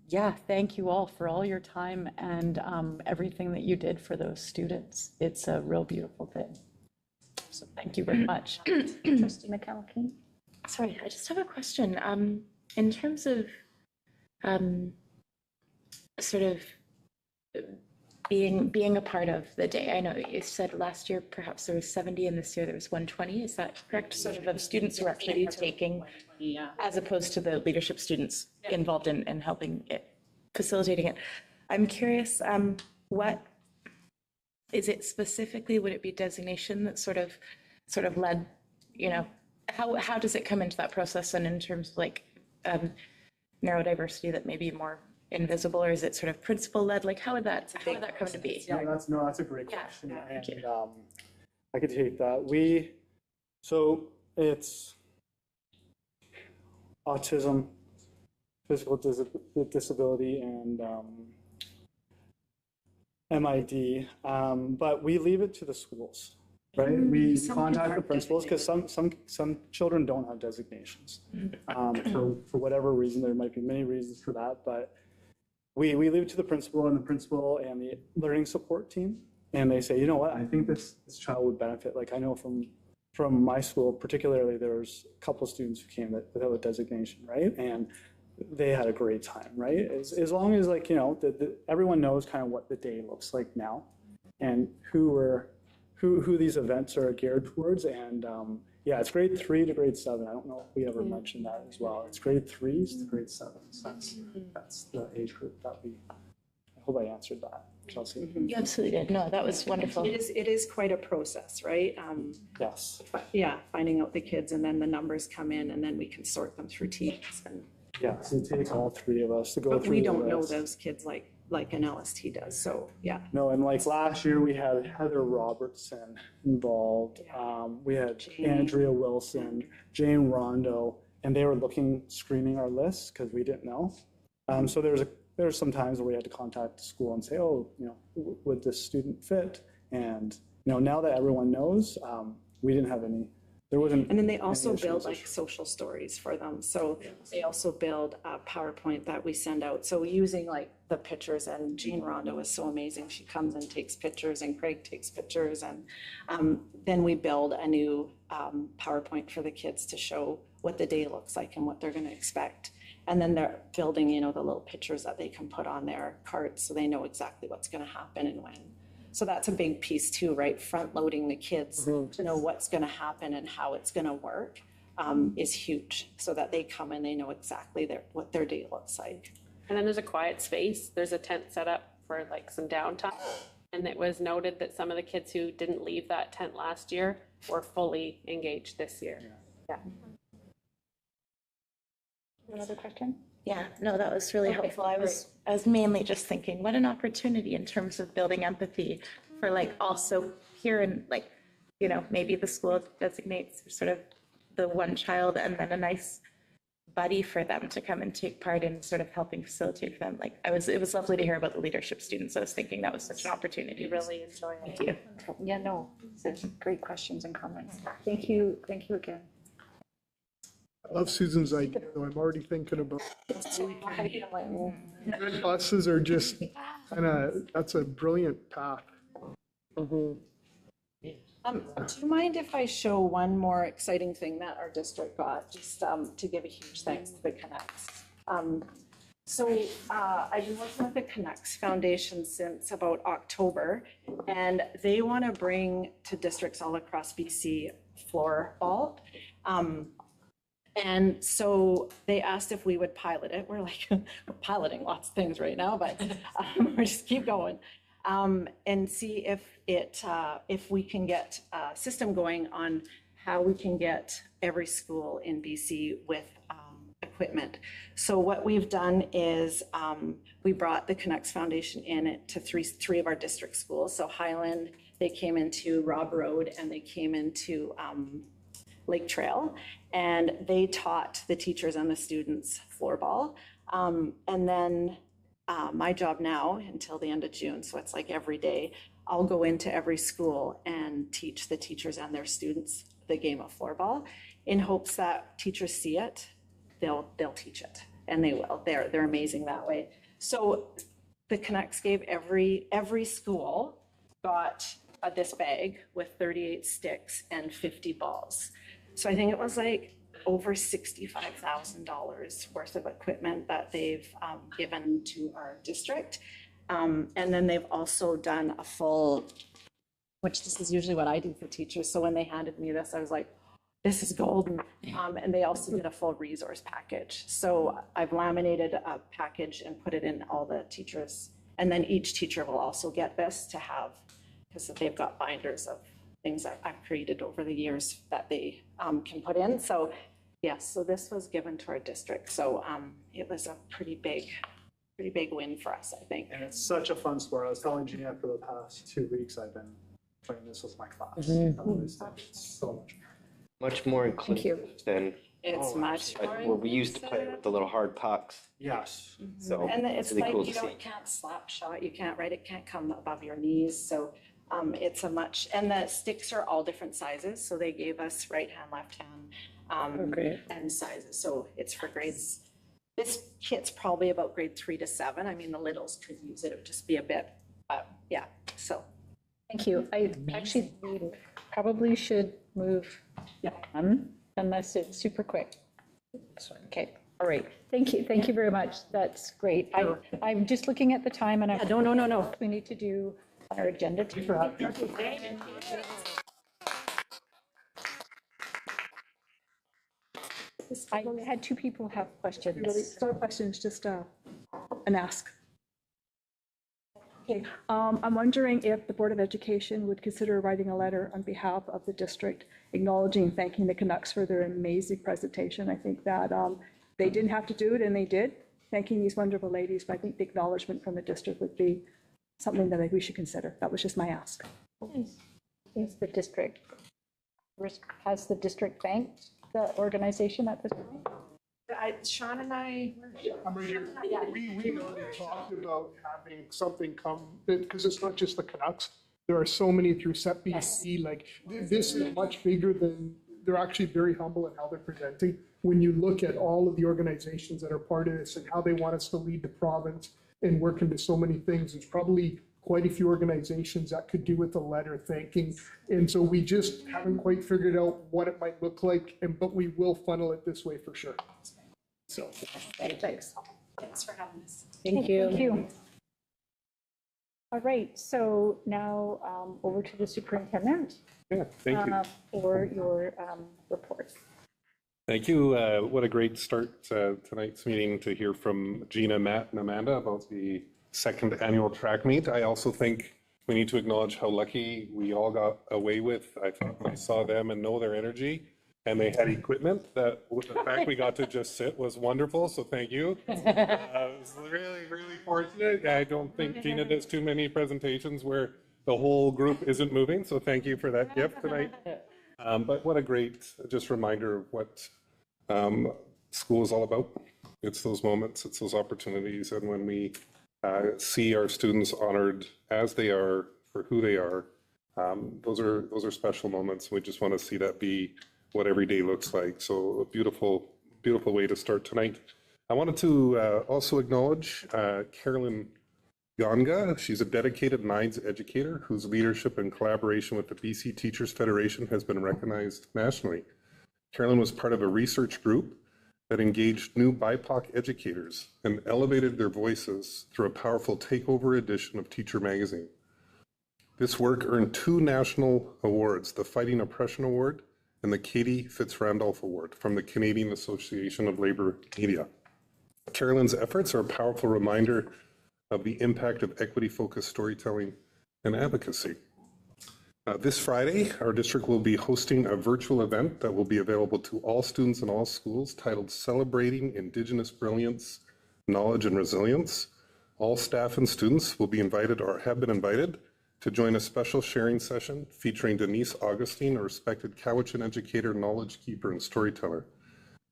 yeah, thank you all for all your time and everything that you did for those students. It's a real beautiful thing. So thank you very much. Trustee McCallum? Sorry, I just have a question. In terms of sort of being a part of the day. I know you said last year perhaps there was 70 and this year there was 120. Is that correct? Sort of students who are actually taking, as opposed to the leadership students involved in helping it, facilitating it. I'm curious, what is it specifically? Would it be designation that sort of led, you know, how does it come into that process, and in terms of like neurodiversity that may be more invisible, or is it sort of principal led? Like how would that come to be? That's a great question. Thank you. And I could take that. So it's autism, physical disability, and MID, but we leave it to the schools, right? We contact the principals because some children don't have designations for whatever reason. There might be many reasons for that, but we leave it to the principal and the learning support team, and they say, you know what, I think this child would benefit. Like I know from my school particularly, there was a couple of students who came without a designation, right? And they had a great time, right? As long as, like, you know, everyone knows kind of what the day looks like now. and who these events are geared towards. And yeah, it's grade 3 to grade 7. I don't know if we ever mentioned that as well. It's grade 3s to grade 7s. That's the age group that I hope I answered that, Chelsea. You absolutely did. No, that was wonderful. It is quite a process, right? Yes. Yeah, finding out the kids and then the numbers come in and then we can sort them through teams. And Yeah, so it takes all 3 of us to go but through we the don't know list. those kids like an LST does, so, yeah. No, and like last year, we had Heather Robertson involved. We had Andrea Wilson, Jane Rondo, and they were screening our list because we didn't know. So there's some times where we had to contact the school and say, oh, would this student fit? And, now that everyone knows, we didn't have any, there wasn't. And then they also any build issues. like social stories for them. So they also build a PowerPoint that we send out. So using like the pictures, and Jean Rondo is so amazing. She comes and takes pictures and Craig takes pictures. And then we build a new PowerPoint for the kids to show what the day looks like and what they're going to expect. And then they're building, the little pictures that they can put on their cards so they know exactly what's going to happen and when. So that's a big piece too, right? Front loading the kids to know what's going to happen and how it's going to work is huge, so that they come and they know exactly what their day looks like. And then there's a quiet space. There's a tent set up for like some downtime. And it was noted that some of the kids who didn't leave that tent last year were fully engaged this year. Yeah. Another question? Yeah, no, that was really helpful. I was mainly just thinking, what an opportunity in terms of building empathy for like also here and like, maybe the school designates sort of the one child and then a nice buddy for them to come and take part in sort of helping facilitate for them. Like it was lovely to hear about the leadership students. I was thinking that was such an opportunity. Really enjoy it. Thank you. Yeah, no, these are great questions and comments. Thank you again. I love Susan's idea, though. I'm already thinking about good buses are just that's a brilliant path. Do you mind if I show one more exciting thing that our district got, just to give a huge thanks to the Connects? So I've been working with the Connects Foundation since about October, and they want to bring to districts all across BC floorball. And so they asked if we would pilot it. We're like, we're piloting lots of things right now, but we're just keep going. And see if we can get a system going on how we can get every school in BC with equipment. So what we've done is we brought the Connects Foundation in to three of our district schools. So Highland, they came into Rob Road, and they came into Lake Trail, and they taught the teachers and the students floorball. And then my job now until the end of June, so it's like every day, I'll go into every school and teach the teachers and their students the game of floorball in hopes that teachers see it, they'll teach it, and they will. They're amazing that way. So the Connects gave every school got this bag with 38 sticks and 50 balls. So I think it was like over $65,000 worth of equipment that they've given to our district. And then they've also done a full, which this is usually what I do for teachers. So when they handed me this, I was like, this is golden. And they also did a full resource package. So I've laminated a package and put it in all the teachers. And then each teacher will also get this to have, because they've got binders of things that I've created over the years that they can put in. So yes, so this was given to our district. So it was a pretty big win for us, I think. And it's such a fun sport. I was telling Gina for the past 2 weeks, I've been playing this with my class. It's so much more inclusive than It's much more. where we used to play with the little hard pucks. Yes. So And it's really like, cool you to know, see. it can't slap shot, you can't, right? It can't come above your knees. So it's a much, and the sticks are all different sizes. So they gave us right hand, left hand, and sizes. So it's for grades. This kit's probably about grade 3 to 7. I mean, the littles could use it. It would just be a bit, yeah, so. Thank you. I actually probably should move on unless it's super quick. Okay, all right. Thank you very much. That's great. I'm just looking at the time and I'm. No. We need to do our agenda today. I had two people have questions. Really, it's not a question, it's just an ask. Okay, I'm wondering if the Board of Education would consider writing a letter on behalf of the district acknowledging and thanking the Canucks for their amazing presentation. I think that they didn't have to do it, and they did, thanking these wonderful ladies, but I think the acknowledgement from the district would be something that we should consider. That was just my ask. Is the district, has the district thanked the organization at this point? Sean and I. I'm right here. We already talked about having something come, because it's not just the Canucks. There are so many through SEP BC, like this is much bigger than, they're actually very humble in how they're presenting. When you look at all of the organizations that are part of this and how they want us to lead the province and work into so many things, there's probably quite a few organizations that could do with a letter thanking. And so we just haven't quite figured out what it might look like, but we will funnel it this way for sure. So, Thanks. Thanks for having us. Thank you. Thank you. All right, so now over to the superintendent Yeah, thank you. for your report. Thank you. What a great start to tonight's meeting to hear from Gina, Matt, and Amanda about the second annual track meet. I also think we need to acknowledge how lucky we all got away with. I thought I saw them and know their energy, and they had equipment that the fact we got to just sit was wonderful. So thank you. I was really, really fortunate. I don't think Gina does too many presentations where the whole group isn't moving. So thank you for that gift tonight. But what a great just reminder of what school is all about. It's those moments, it's those opportunities, and when we see our students honored as they are for who they are, those are special moments. We just want to see that be what every day looks like. So a beautiful, beautiful way to start tonight. I wanted to also acknowledge Carolyn Yonga. She's a dedicated NIDES educator whose leadership and collaboration with the BC Teachers Federation has been recognized nationally. Carolyn was part of a research group that engaged new BIPOC educators and elevated their voices through a powerful takeover edition of Teacher Magazine. This work earned 2 national awards, the Fighting Oppression Award and the Katie Fitzrandolph Award from the Canadian Association of Labour Media. Carolyn's efforts are a powerful reminder of the impact of equity-focused storytelling and advocacy. This Friday, our district will be hosting a virtual event that will be available to all students in all schools titled Celebrating Indigenous Brilliance, Knowledge and Resilience. All staff and students will be invited or have been invited to join a special sharing session featuring Denise Augustine, a respected Cowichan educator, knowledge keeper, and storyteller.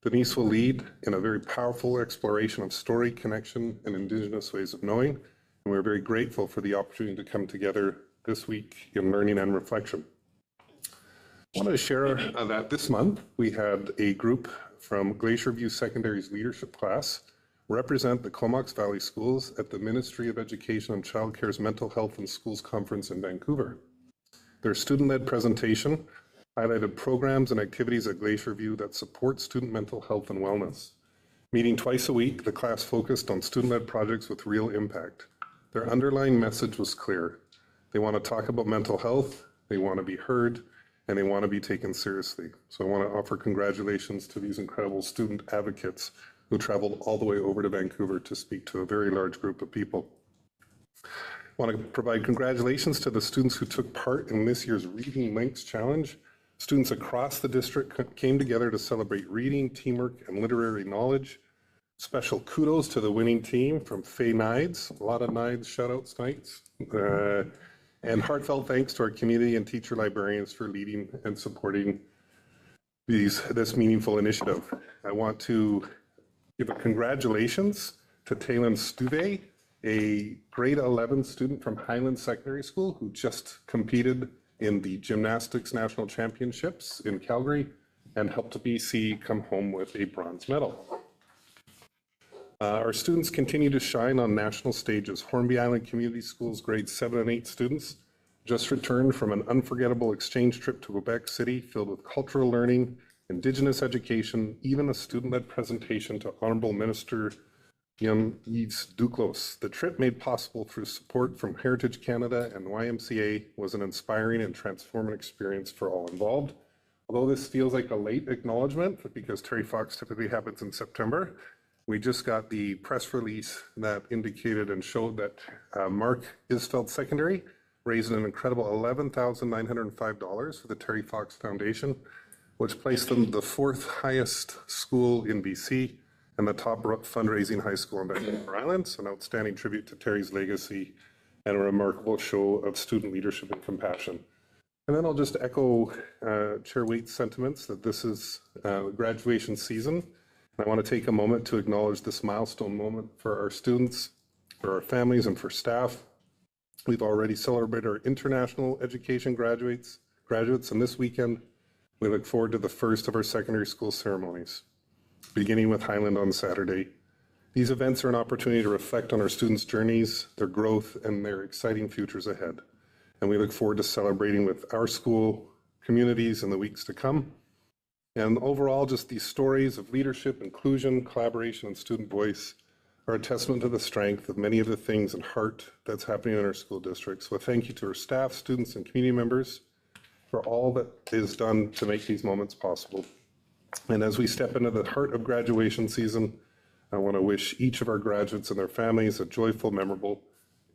Denise will lead in a very powerful exploration of story, connection, and Indigenous ways of knowing, and we're very grateful for the opportunity to come together this week in learning and reflection. I wanted to share that this month we had a group from Glacier View Secondary's leadership class represent the Comox Valley Schools at the Ministry of Education and Childcare's Mental Health in Schools Conference in Vancouver. Their student-led presentation highlighted programs and activities at Glacier View that support student mental health and wellness. Meeting twice a week, the class focused on student-led projects with real impact. Their underlying message was clear. They want to talk about mental health, they want to be heard, and they want to be taken seriously. So I want to offer congratulations to these incredible student advocates who traveled all the way over to Vancouver to speak to a very large group of people. I want to provide congratulations to the students who took part in this year's Reading Links Challenge. Students across the district came together to celebrate reading, teamwork, and literary knowledge. Special kudos to the winning team from Faye Nides. A lot of Nides shout outs tonight. And heartfelt thanks to our community and teacher librarians for leading and supporting this meaningful initiative. I want to give a congratulations to Taylin Stuve, a grade 11 student from Highland Secondary School who just competed in the Gymnastics National Championships in Calgary and helped BC come home with a bronze medal. Our students continue to shine on national stages. Hornby Island Community Schools grades 7 and 8 students just returned from an unforgettable exchange trip to Quebec City filled with cultural learning, Indigenous education, even a student-led presentation to Honorable Minister Yves Duclos. The trip, made possible through support from Heritage Canada and YMCA, was an inspiring and transformative experience for all involved. Although this feels like a late acknowledgement, because Terry Fox typically happens in September, we just got the press release that indicated and showed that Mark Isfeld Secondary raised an incredible $11,905 for the Terry Fox Foundation, which placed them the 4th highest school in BC and the top fundraising high school in Vancouver Islands, an outstanding tribute to Terry's legacy and a remarkable show of student leadership and compassion. And then I'll just echo Chair Waite's sentiments that this is graduation season. I want to take a moment to acknowledge this milestone moment for our students, for our families, and for staff. We've already celebrated our international education graduates, and this weekend we look forward to the first of our secondary school ceremonies, beginning with Highland on Saturday. These events are an opportunity to reflect on our students' journeys, their growth, and their exciting futures ahead. And we look forward to celebrating with our school communities in the weeks to come. And overall, just these stories of leadership, inclusion, collaboration, and student voice are a testament to the strength of many of the things and heart that's happening in our school district. So a thank you to our staff, students, and community members for all that is done to make these moments possible. And as we step into the heart of graduation season, I want to wish each of our graduates and their families a joyful, memorable,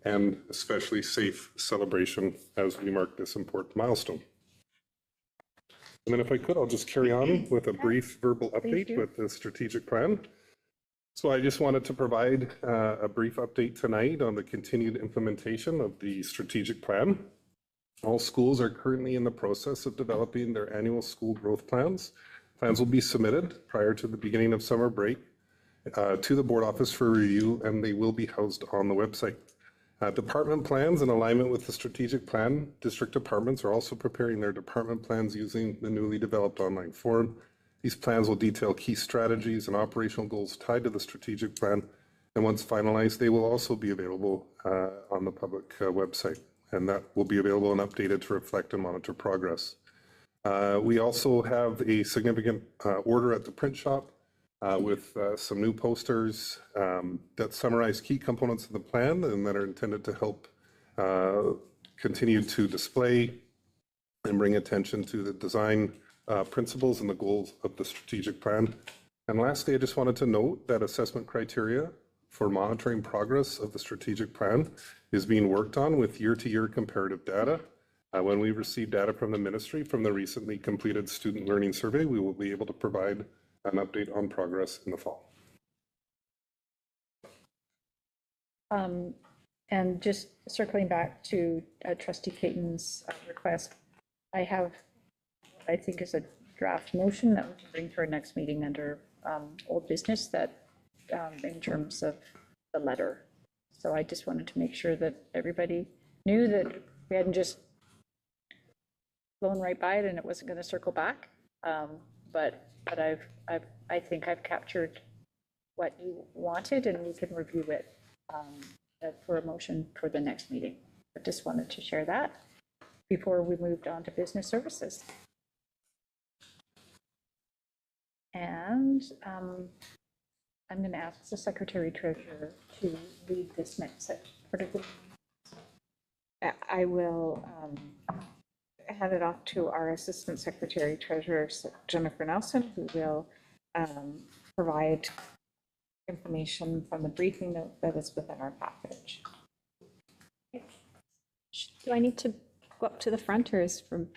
and especially safe celebration as we mark this important milestone. And then if I could, I'll just carry on with a brief verbal update with the strategic plan. So I just wanted to provide a brief update tonight on the continued implementation of the strategic plan. All schools are currently in the process of developing their annual school growth plans. Plans will be submitted prior to the beginning of summer break to the board office for review, and they will be housed on the website. Department plans in alignment with the strategic plan. District departments are also preparing their department plans using the newly developed online form. These plans will detail key strategies and operational goals tied to the strategic plan. And once finalized, they will also be available on the public website. And that will be available and updated to reflect and monitor progress. We also have a significant order at the print shop with some new posters that summarize key components of the plan and that are intended to help continue to display and bring attention to the design principles and the goals of the strategic plan. And lastly, I just wanted to note that assessment criteria for monitoring progress of the strategic plan is being worked on with year-to-year comparative data. When we receive data from the ministry from the recently completed student learning survey, we will be able to provide an update on progress in the fall. And just circling back to Trustee Caton's request, I have what I think is a draft motion that we can bring to our next meeting under old business that in terms of the letter. So I just wanted to make sure that everybody knew that we hadn't just blown right by it and it wasn't going to circle back. But I think I've captured what you wanted, and we can review it for a motion for the next meeting. I just wanted to share that before we moved on to business services. And I'm going to ask the Secretary Treasurer to lead this next part of the meeting. I will hand it off to our Assistant Secretary Treasurer, Jennifer Nelson, who will provide information from the briefing note that is within our package. Do I need to go up to the front, or is from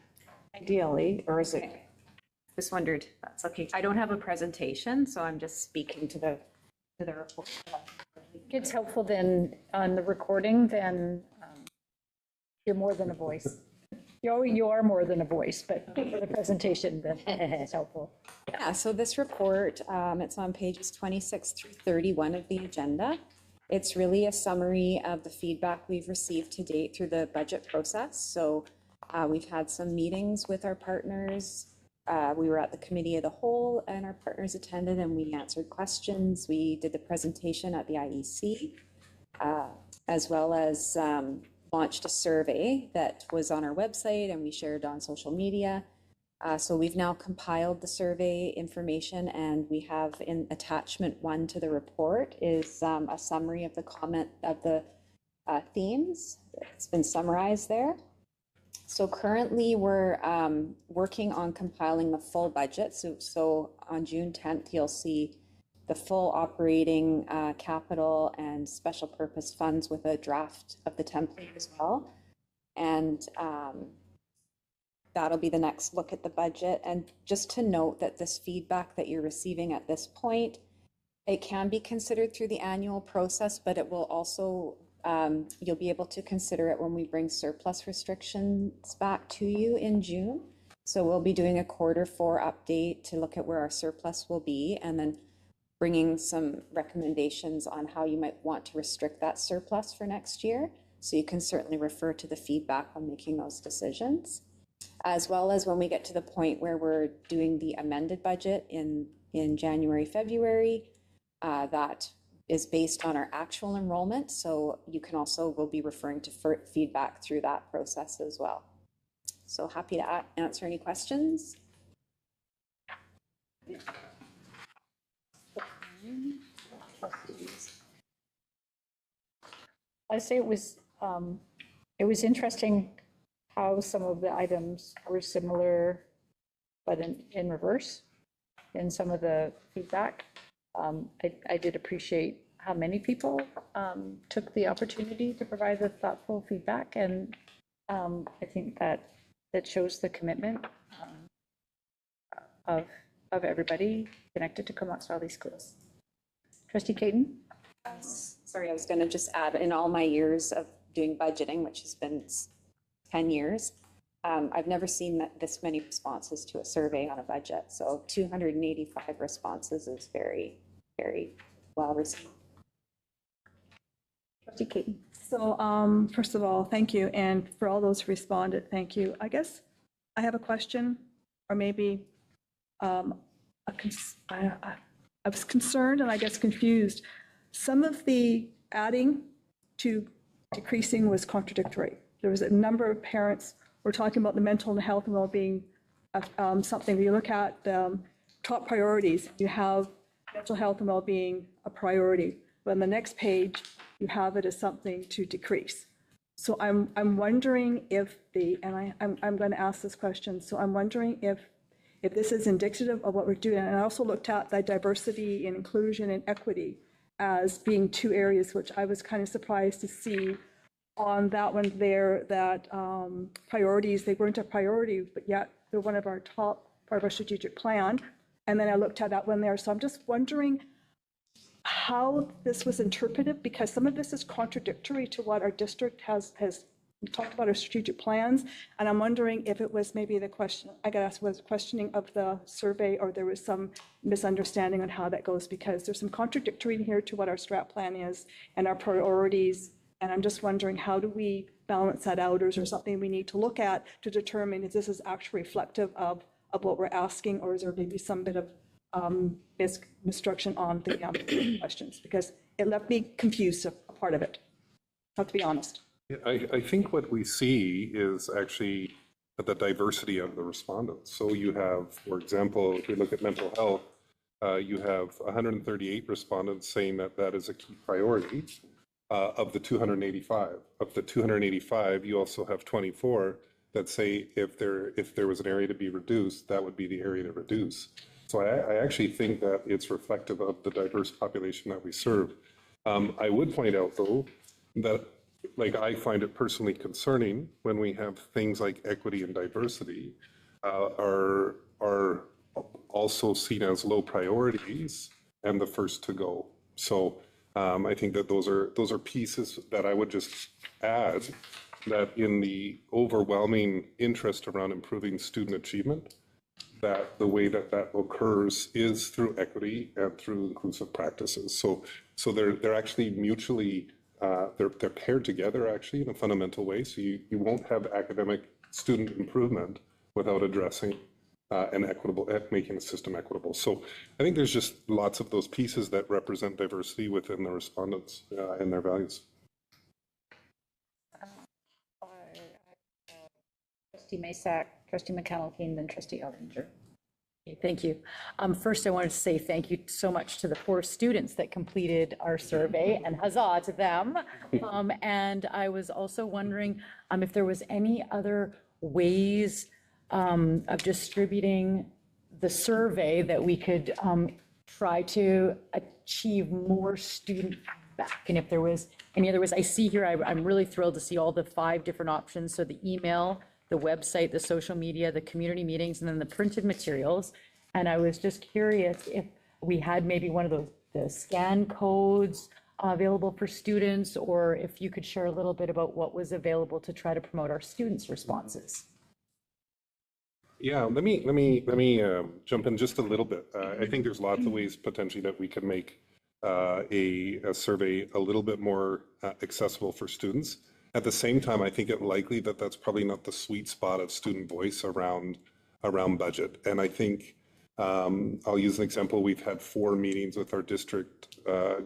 ideally, or is it? Just wondered. That's okay. I don't have a presentation, so I'm just speaking to the report. It's helpful then on the recording, then you're more than a voice. You are more than a voice, but for the presentation, then it's helpful. Yeah, so this report, it's on pages 26 through 31 of the agenda. It's really a summary of the feedback we've received to date through the budget process. So we've had some meetings with our partners. We were at the committee of the whole, and our partners attended, and we answered questions. We did the presentation at the IEC, as well as launched a survey that was on our website and we shared on social media. So we've now compiled the survey information, and we have in attachment 1 to the report is a summary of the comment of the themes. It's been summarized there. So currently we're working on compiling the full budget. So on June 10th, you'll see the full operating capital and special purpose funds with a draft of the template as well. And that'll be the next look at the budget. And just to note that this feedback that you're receiving at this point, it can be considered through the annual process, but it will also, you'll be able to consider it when we bring surplus restrictions back to you in June. So we'll be doing a Q4 update to look at where our surplus will be, and then bringing some recommendations on how you might want to restrict that surplus for next year. So you can certainly refer to the feedback on making those decisions, as well as when we get to the point where we're doing the amended budget in January, February, that is based on our actual enrollment. So you can also, we'll be referring to feedback through that process as well. So happy to answer any questions. I say it was interesting how some of the items were similar, but in reverse in some of the feedback. I did appreciate how many people took the opportunity to provide the thoughtful feedback, and I think that shows the commitment of everybody connected to Comox Valley Schools. Trustee Caton? Sorry, I was going to just add, in all my years of doing budgeting, which has been 10 years, I've never seen this many responses to a survey on a budget. So 285 responses is very, very well received. Trustee Caton? So first of all, thank you. And for all those who responded, thank you. I guess I have a question, or maybe I was concerned and I guess confused. Some of the adding to decreasing was contradictory. There was a number of parents were talking about the mental health and well-being of something. You look at the top priorities, you have mental health and well-being a priority. But on the next page, you have it as something to decrease. So I'm wondering if I'm going to ask this question. So I'm wondering if this is indicative of what we're doing. And I also looked at the diversity and inclusion and equity as being two areas which I was kind of surprised to see on that one there, that priorities, they weren't a priority, but yet they're one of our top part of our strategic plan. And then I looked at that one there. So I'm just wondering how this was interpreted, because some of this is contradictory to what our district has talked about, our strategic plans. And I'm wondering if it was maybe the question, I got asked, was questioning of the survey, or there was some misunderstanding on how that goes, because there's some contradictory here to what our strat plan is and our priorities. And I'm just wondering, how do we balance that out? Or is there something we need to look at to determine if this is actually reflective of what we're asking, or is there maybe some bit of misconstruction on the questions? Because it left me confused, a part of it, I have to be honest. I think what we see is actually the diversity of the respondents. So you have, for example, if we look at mental health, you have 138 respondents saying that that is a key priority of the 285. Of the 285, you also have 24 that say if there was an area to be reduced, that would be the area to reduce. So I actually think that it's reflective of the diverse population that we serve. I would point out, though, that I find it personally concerning when we have things like equity and diversity are also seen as low priorities and the first to go. So I think that those are pieces that I would just add, that in the overwhelming interest around improving student achievement, that the way that occurs is through equity and through inclusive practices. So they're actually mutually they're paired together actually in a fundamental way. So you won't have academic student improvement without addressing making the system equitable. So I think there's just lots of those pieces that represent diversity within the respondents and their values. Trustee Masak trustee McConnell-Kane, then trustee Ellinger. Okay, thank you. First, I wanted to say thank you so much to the 4 students that completed our survey, and huzzah to them. And I was also wondering if there was any other ways of distributing the survey that we could try to achieve more student feedback. And if there was any other ways, I see here, I'm really thrilled to see all the 5 different options. So the email, the website, the social media, the community meetings, and then the printed materials. And I was just curious if we had maybe one of the scan codes available for students, or if you could share a little bit about what was available to try to promote our students' responses. Yeah, let me jump in just a little bit. I think there's lots of ways potentially that we could make a survey a little bit more accessible for students. At the same time, I think it likely that that's probably not the sweet spot of student voice around budget. And I think I'll use an example. We've had 4 meetings with our district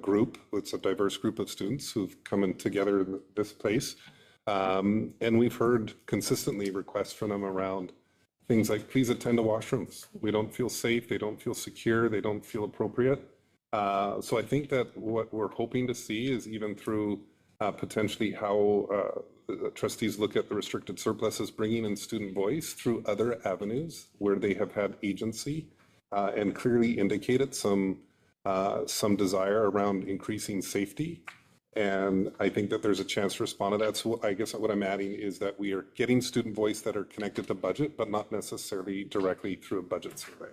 group. It's a diverse group of students who've come in together in this place. And we've heard consistently requests from them around things like, please attend to washrooms. We don't feel safe. They don't feel secure. They don't feel appropriate. So I think that what we're hoping to see is even through potentially how trustees look at the restricted surpluses, bringing in student voice through other avenues where they have had agency and clearly indicated some desire around increasing safety. And I think that there's a chance to respond to that. So I guess what I'm adding is that we are getting student voice that are connected to budget, but not necessarily directly through a budget survey.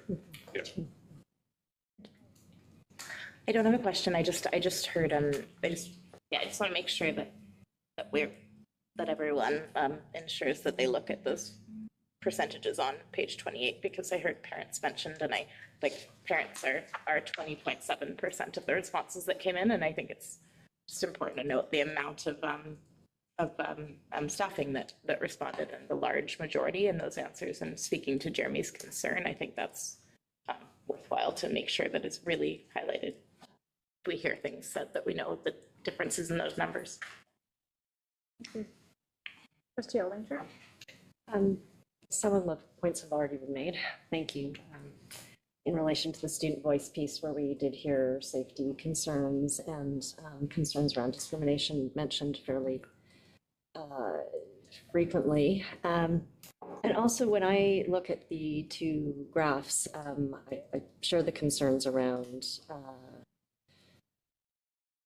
Yeah. I don't have a question. I just heard, I just want to make sure that everyone ensures that they look at those percentages on page 28, because I heard parents mentioned, and parents are 20.7% of the responses that came in, and I think it's just important to note the amount of staffing that responded, and the large majority in those answers. And speaking to Jeremy's concern, I think that's worthwhile to make sure that it's really highlighted. We hear things said that we know the differences in those numbers. Trustee Ellinger? Some of the points have already been made. Thank you. In relation to the student voice piece, where we did hear safety concerns and concerns around discrimination mentioned fairly frequently. And also, when I look at the 2 graphs, I share the concerns around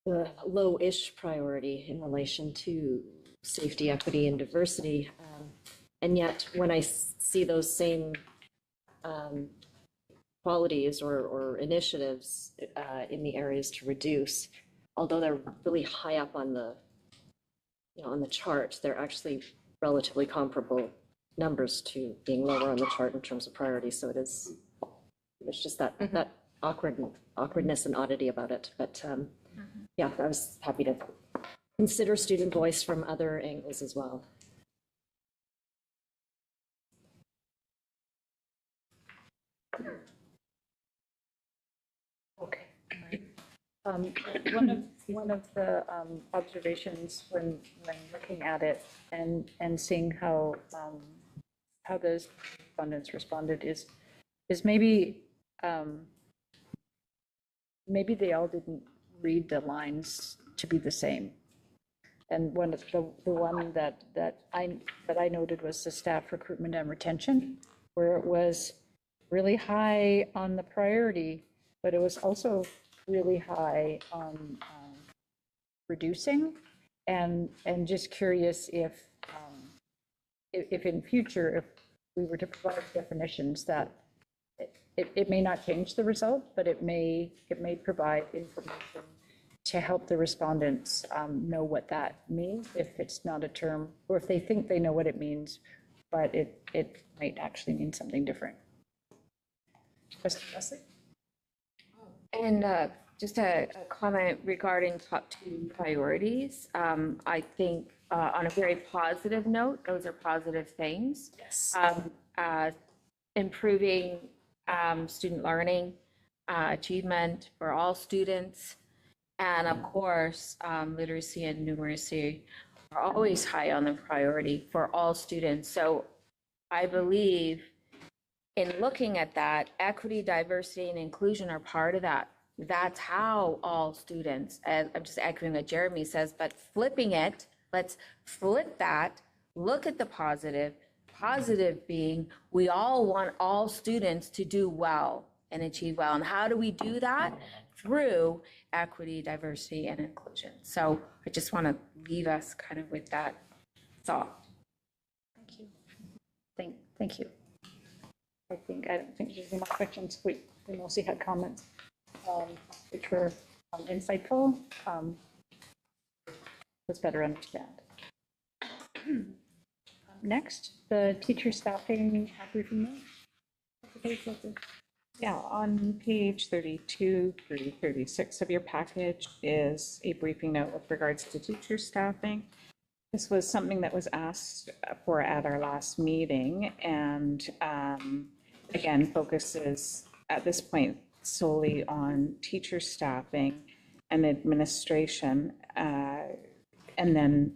the low-ish priority in relation to safety, equity, and diversity. And yet, when I see those same qualities or initiatives in the areas to reduce, although they're really high up on the, on the chart, they're actually relatively comparable numbers to being lower on the chart in terms of priority. So there's just that awkwardness and oddity about it. But yeah, I was happy to consider student voice from other angles as well. Okay. One of the observations when looking at it and seeing how those respondents responded is maybe they all didn't read the lines to be the same. And one of the one that I noted was the staff recruitment and retention, where it was really high on the priority, but it was also really high on reducing, and just curious if in future, if we were to provide definitions, that it may not change the result, but it may provide information to help the respondents know what that means, if it's not a term, or if they think they know what it means, but it might actually mean something different. Trustee Leslie? And just a comment regarding top 2 priorities. I think on a very positive note, those are positive things. Yes. Improving student learning, achievement for all students, and of course, literacy and numeracy are always high on the priority for all students. So I believe in looking at that, equity, diversity, and inclusion are part of that. That's how all students, and I'm just echoing what Jeremy says, but flipping it, let's flip that, look at the positive, positive being we all want all students to do well and achieve well. And how do we do that? Through equity, diversity, and inclusion. So I just want to leave us kind of with that thought. Thank you. Thank you. I don't think there's any more questions. We mostly had comments, which were insightful. Let's better understand. Next, the teacher staffing briefing note. Yeah, on page 32 through 36 of your package is a briefing note with regards to teacher staffing. This was something that was asked for at our last meeting, and again, focuses at this point solely on teacher staffing and administration. And then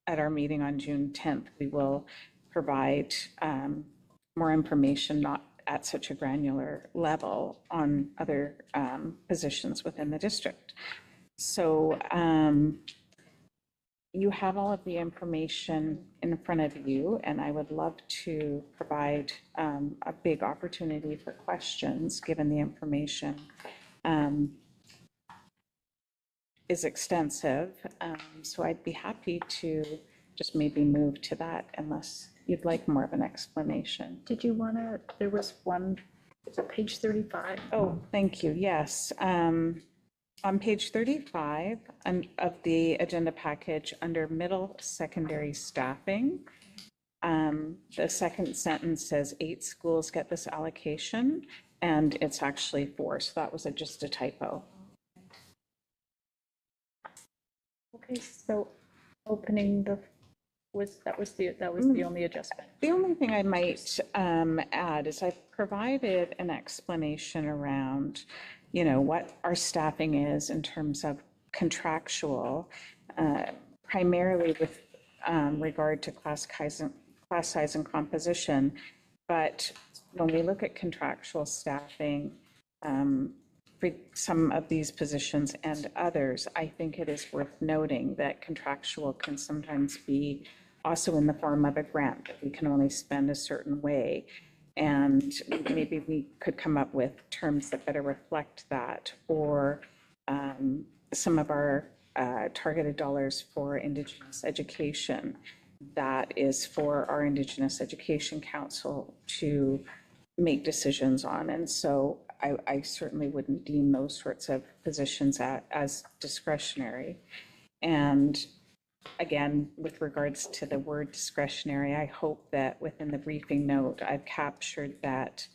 at our meeting on June 10th, we will provide more information, not at such a granular level, on other positions within the district. So you have all of the information in front of you, and I would love to provide a big opportunity for questions, given the information is extensive. So I'd be happy to just maybe move to that unless you'd like more of an explanation. Did you want to, there was one, it's on page 35. Oh, thank you, yes. On page 35 of the agenda package, under middle secondary staffing, the second sentence says 8 schools get this allocation, and it's actually 4, so that was just a typo. Okay, so opening the, that was the only adjustment. The only thing I might add is I've provided an explanation around, you know, what our staffing is in terms of contractual, primarily with regard to class size and composition. But when we look at contractual staffing for some of these positions and others, I think it is worth noting that contractual can sometimes be also in the form of a grant that we can only spend a certain way. And maybe we could come up with terms that better reflect that, or some of our targeted dollars for Indigenous education that is for our Indigenous Education Council to make decisions on. And so I certainly wouldn't deem those sorts of positions as discretionary. And again, with regards to the word discretionary, I hope that within the briefing note, I've captured that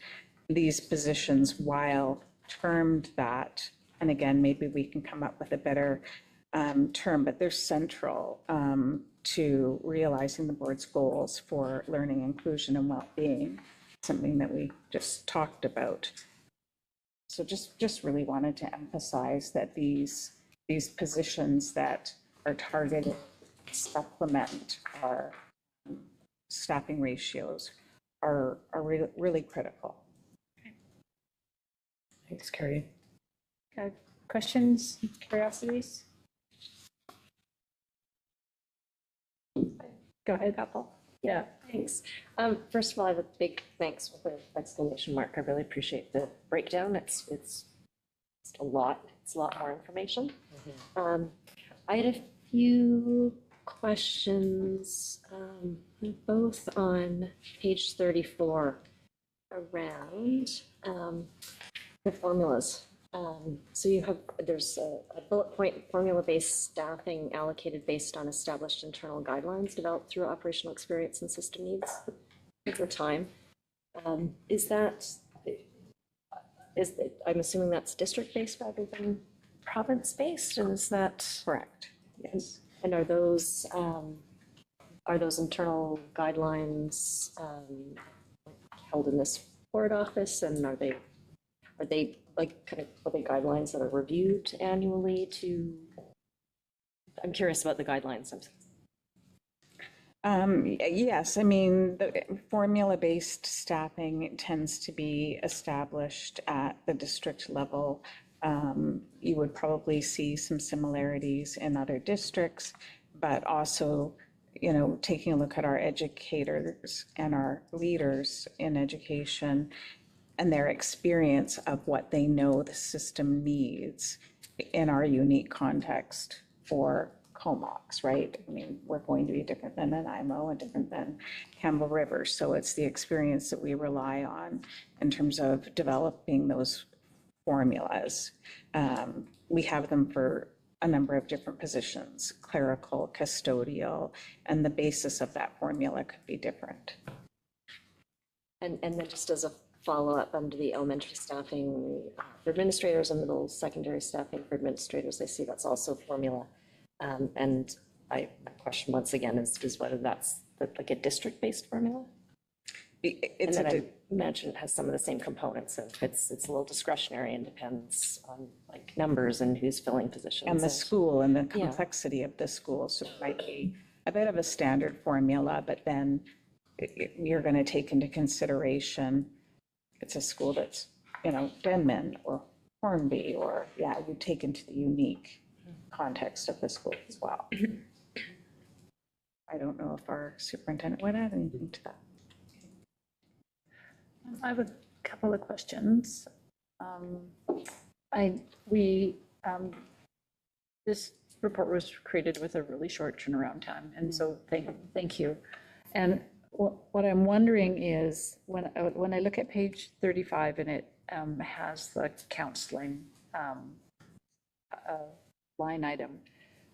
these positions, while termed that, and again, maybe we can come up with a better term, but they're central to realizing the board's goals for learning, inclusion, and well-being, something that we just talked about. So just really wanted to emphasize that these positions that are targeted supplement our staffing ratios are really critical. Thanks, Carrie. Questions, curiosities? Go ahead, Apple. Yeah, thanks. First of all, I have a big thanks with an exclamation mark. I really appreciate the breakdown. It's a lot. It's a lot more information. I had a few questions, both on page 34 around the formulas. So there's a bullet point, formula-based staffing allocated based on established internal guidelines developed through operational experience and system needs over time. I'm assuming that's district-based rather than province-based, and is that? Correct, yes. And are those internal guidelines held in this board office, and are they like kind of, are they guidelines that are reviewed annually I'm curious about the guidelines. Yes, I mean, the formula-based staffing tends to be established at the district level. You would probably see some similarities in other districts, but also, taking a look at our educators and our leaders in education and their experience of what they know the system needs in our unique context for Comox, right? I mean, we're going to be different than Nanaimo and different than Campbell River. So it's the experience that we rely on in terms of developing those formulas. We have them for a number of different positions, clerical, custodial, and the basis of that formula could be different. And then just as a follow-up under the elementary staffing for administrators and middle secondary staffing for administrators, I see that's also formula. And my question once again is whether that's like a district-based formula? And then I imagine it has some of the same components of it's a little discretionary and depends on like numbers and who's filling positions. And the school and the complexity of the school. So it might be a bit of a standard formula, but then you're going to take into consideration it's a school that's, Denman or Hornby, or, you take into the unique context of the school as well. I don't know if our superintendent would add anything to that. I have a couple of questions. This report was created with a really short turnaround time, and so thank you. And what I'm wondering is, when I look at page 35 and it has the counseling line item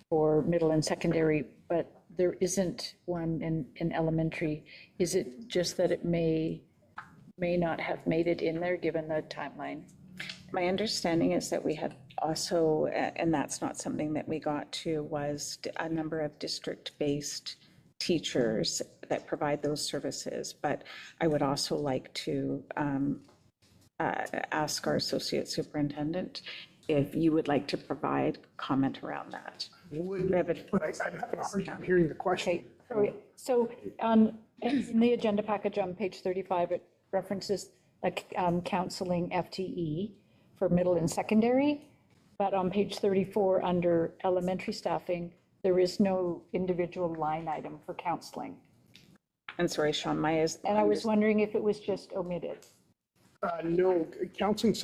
for middle and secondary, but there isn't one in elementary. Is it just that it may not have made it in there given the timeline? My understanding is that we had also, and that's not something that we got to, was a number of district-based teachers that provide those services. But I would also like to ask our associate superintendent if you would like to provide comment around that. But I'm having a hard time hearing the question. Okay, so in the agenda package on page 35, it references like counseling FTE for middle and secondary, but on page 34 under elementary staffing, there is no individual line item for counseling. And sorry, Sean, and I was wondering if it was just omitted. No, counseling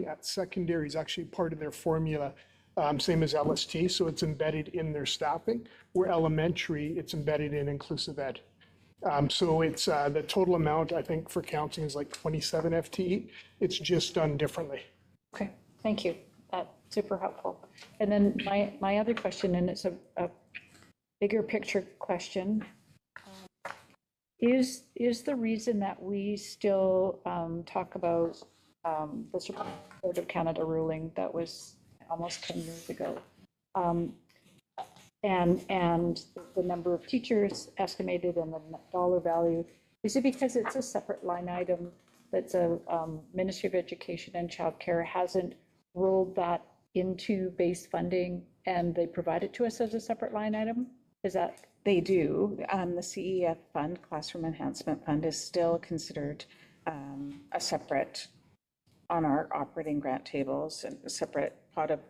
at secondary is actually part of their formula, same as LST, so it's embedded in their staffing. Where elementary, it's embedded in inclusive ed. So it's the total amount, I think, for counseling is like 27 FTE. It's just done differently. Okay, thank you. That's super helpful. And then my other question, and it's a bigger picture question, is the reason that we still talk about the Supreme Court of Canada ruling that was almost 10 years ago, and the number of teachers estimated and the dollar value, is it because it's a separate line item that's a Ministry of Education and Childcare hasn't rolled that into base funding and they provide it to us as a separate line item? Is that? They do. The CEF fund, Classroom Enhancement Fund, is still considered a separate, on our operating grant tables, a separate pot of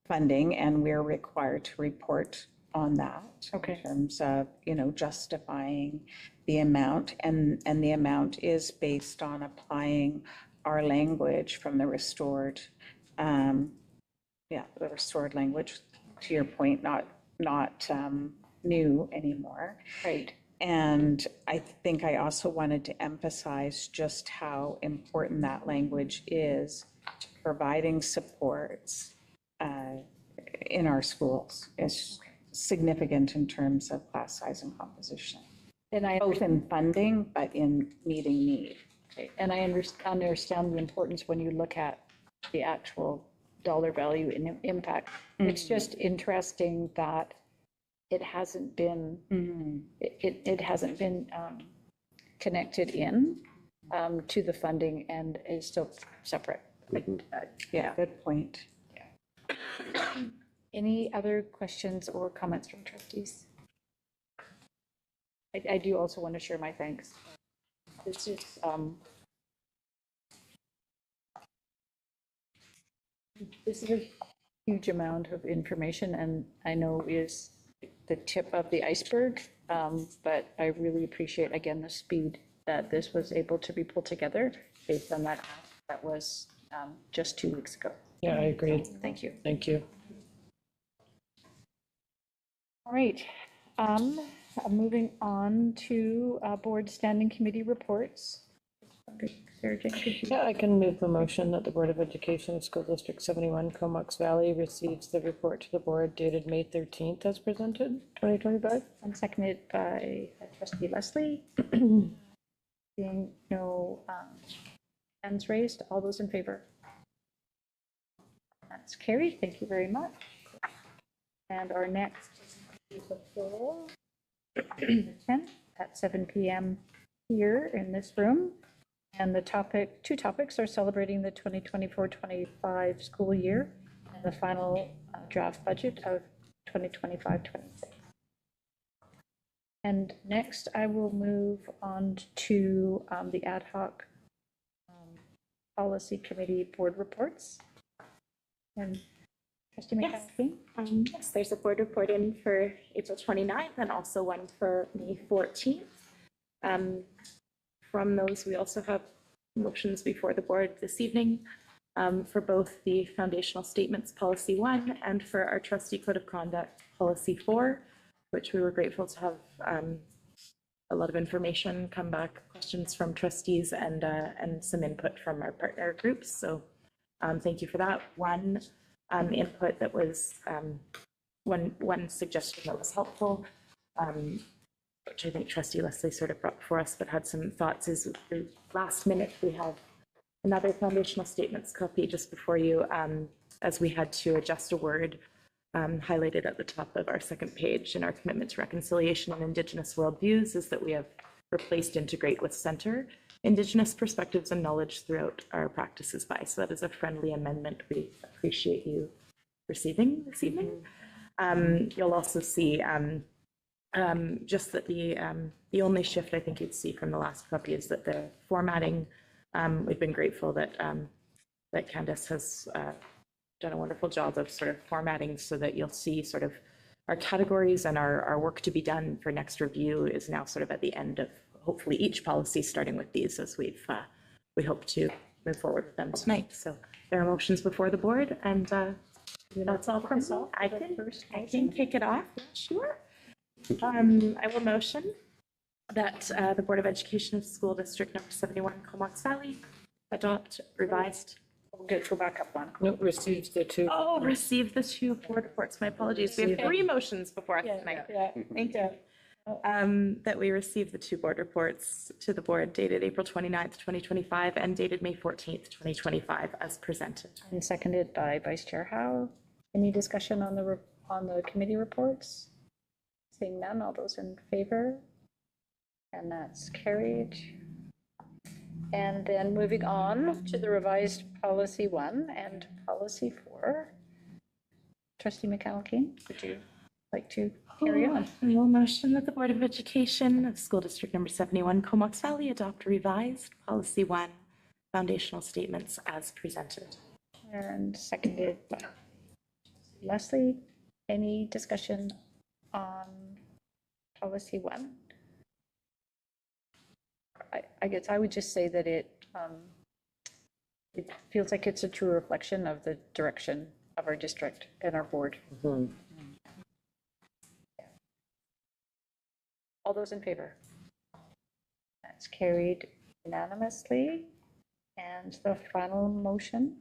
funding, and we're required to report on that. Okay. In terms of, justifying the amount, and the amount is based on applying our language from the restored, the restored language, to your point, not new anymore. Right. And I think I also wanted to emphasize just how important that language is to providing supports in our schools. It's significant in terms of class size and composition. And both in funding, but in meeting need. Okay. And I understand the importance when you look at the actual dollar value and impact. Mm-hmm. It's just interesting that it hasn't been, it hasn't been connected in to the funding and is still separate. Yeah, good point. Yeah. Any other questions or comments from trustees? I do also want to share my thanks. This is, this is a huge amount of information, and I know is the tip of the iceberg, but I really appreciate, again, the speed that this was able to be pulled together based on that ask that was just 2 weeks ago. Yeah, I agree. Thank you. Thank you. All right, moving on to board standing committee reports. Sarah Jane, could you? Yeah, I can move the motion that the Board of Education of School District 71 Comox Valley receives the report to the board dated May 13th as presented, 2025. And seconded by trustee Leslie. Seeing no hands raised, all those in favor? That's carried. Thank you very much. And our next is the 10th at 7 p.m. here in this room. And the two topics are celebrating the 2024-25 school year and the final draft budget of 2025-26. And next, I will move on to the ad hoc policy committee board reports. And trustee McCaskey? Yes, there's a board report in for April 29th and also one for May 14th. From those, we also have motions before the board this evening for both the foundational statements policy 1 and for our trustee code of conduct policy 4, which we were grateful to have a lot of information come back, questions from trustees and some input from our partner groups. So thank you for that. One input that was, one suggestion that was helpful, which I think trustee Leslie sort of brought for us, but had some thoughts, is the last minute we have another foundational statements copy just before you, as we had to adjust a word highlighted at the top of our second page in our commitment to reconciliation and Indigenous worldviews, is that we have replaced integrate with center Indigenous perspectives and knowledge throughout our practices by. So that is a friendly amendment we appreciate you receiving this evening. You'll also see just that the only shift I think you'd see from the last copy is that the formatting, we've been grateful that that Candace has done a wonderful job of sort of formatting so that you'll see sort of our categories and our work to be done for next review is now sort of at the end of hopefully each policy, starting with these as we hope to move forward with them tonight. So there are motions before the board, and that's all from me. I can kick it off, sure. I will motion that the Board of Education of School District Number 71 Comox Valley adopt revised. Go back up one. No, receives the two. Oh, receive the two board reports. My apologies. We have 3 motions before us tonight. Thank you. That we receive the 2 board reports to the board dated April 29th, 2025 and dated May 14th, 2025 as presented. And seconded by Vice Chair Howe. Any discussion on the committee reports? Seeing none, all those in favor? And that's carried. And then moving on to the revised policy 1 and policy 4. Trustee McCallum, would you like to carry on? I will motion that the Board of Education of School District Number 71 Comox Valley adopt revised policy 1 foundational statements as presented. And seconded by Leslie. Any discussion on policy 1? I guess I would just say that it feels like it's a true reflection of the direction of our district and our board. Yeah. All those in favor? That's carried unanimously. And the final motion?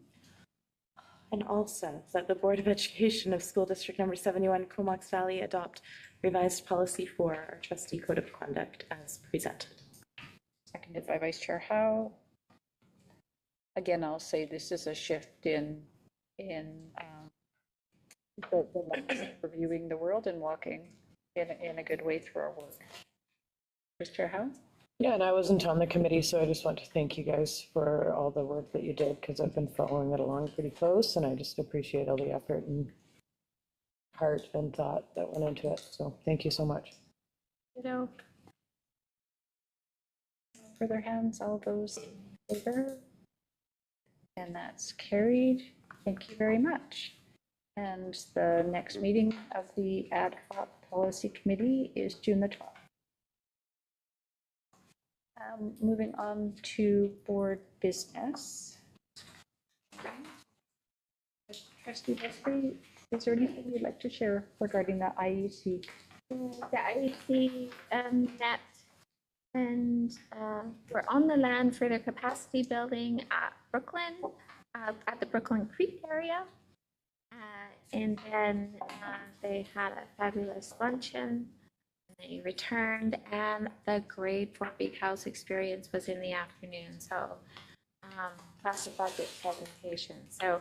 And also that the Board of Education of School District Number 71 Comox Valley adopt revised policy 4, our trustee code of conduct as presented. Seconded by Vice Chair Howe. Again, I'll say this is a shift in the reviewing the world and walking in a good way through our work. Vice Chair Howe? Yeah, and I wasn't on the committee, so I just want to thank you guys for all the work that you did, because I've been following it along pretty close, and I just appreciate all the effort and heart and thought that went into it. So thank you so much. You know, for their hands. All those in favor? And that's carried. Thank you very much. And the next meeting of the Ad hoc Policy Committee is June the 12th. Moving on to board business. Trustee Leslie, is there anything you'd like to share regarding the IEC? The IEC met and we're on the land for their capacity building at Brooklyn, at the Brooklyn Creek area. And then they had a fabulous luncheon. They returned, and the grade 4 Big House experience was in the afternoon. So plus a budget presentation. So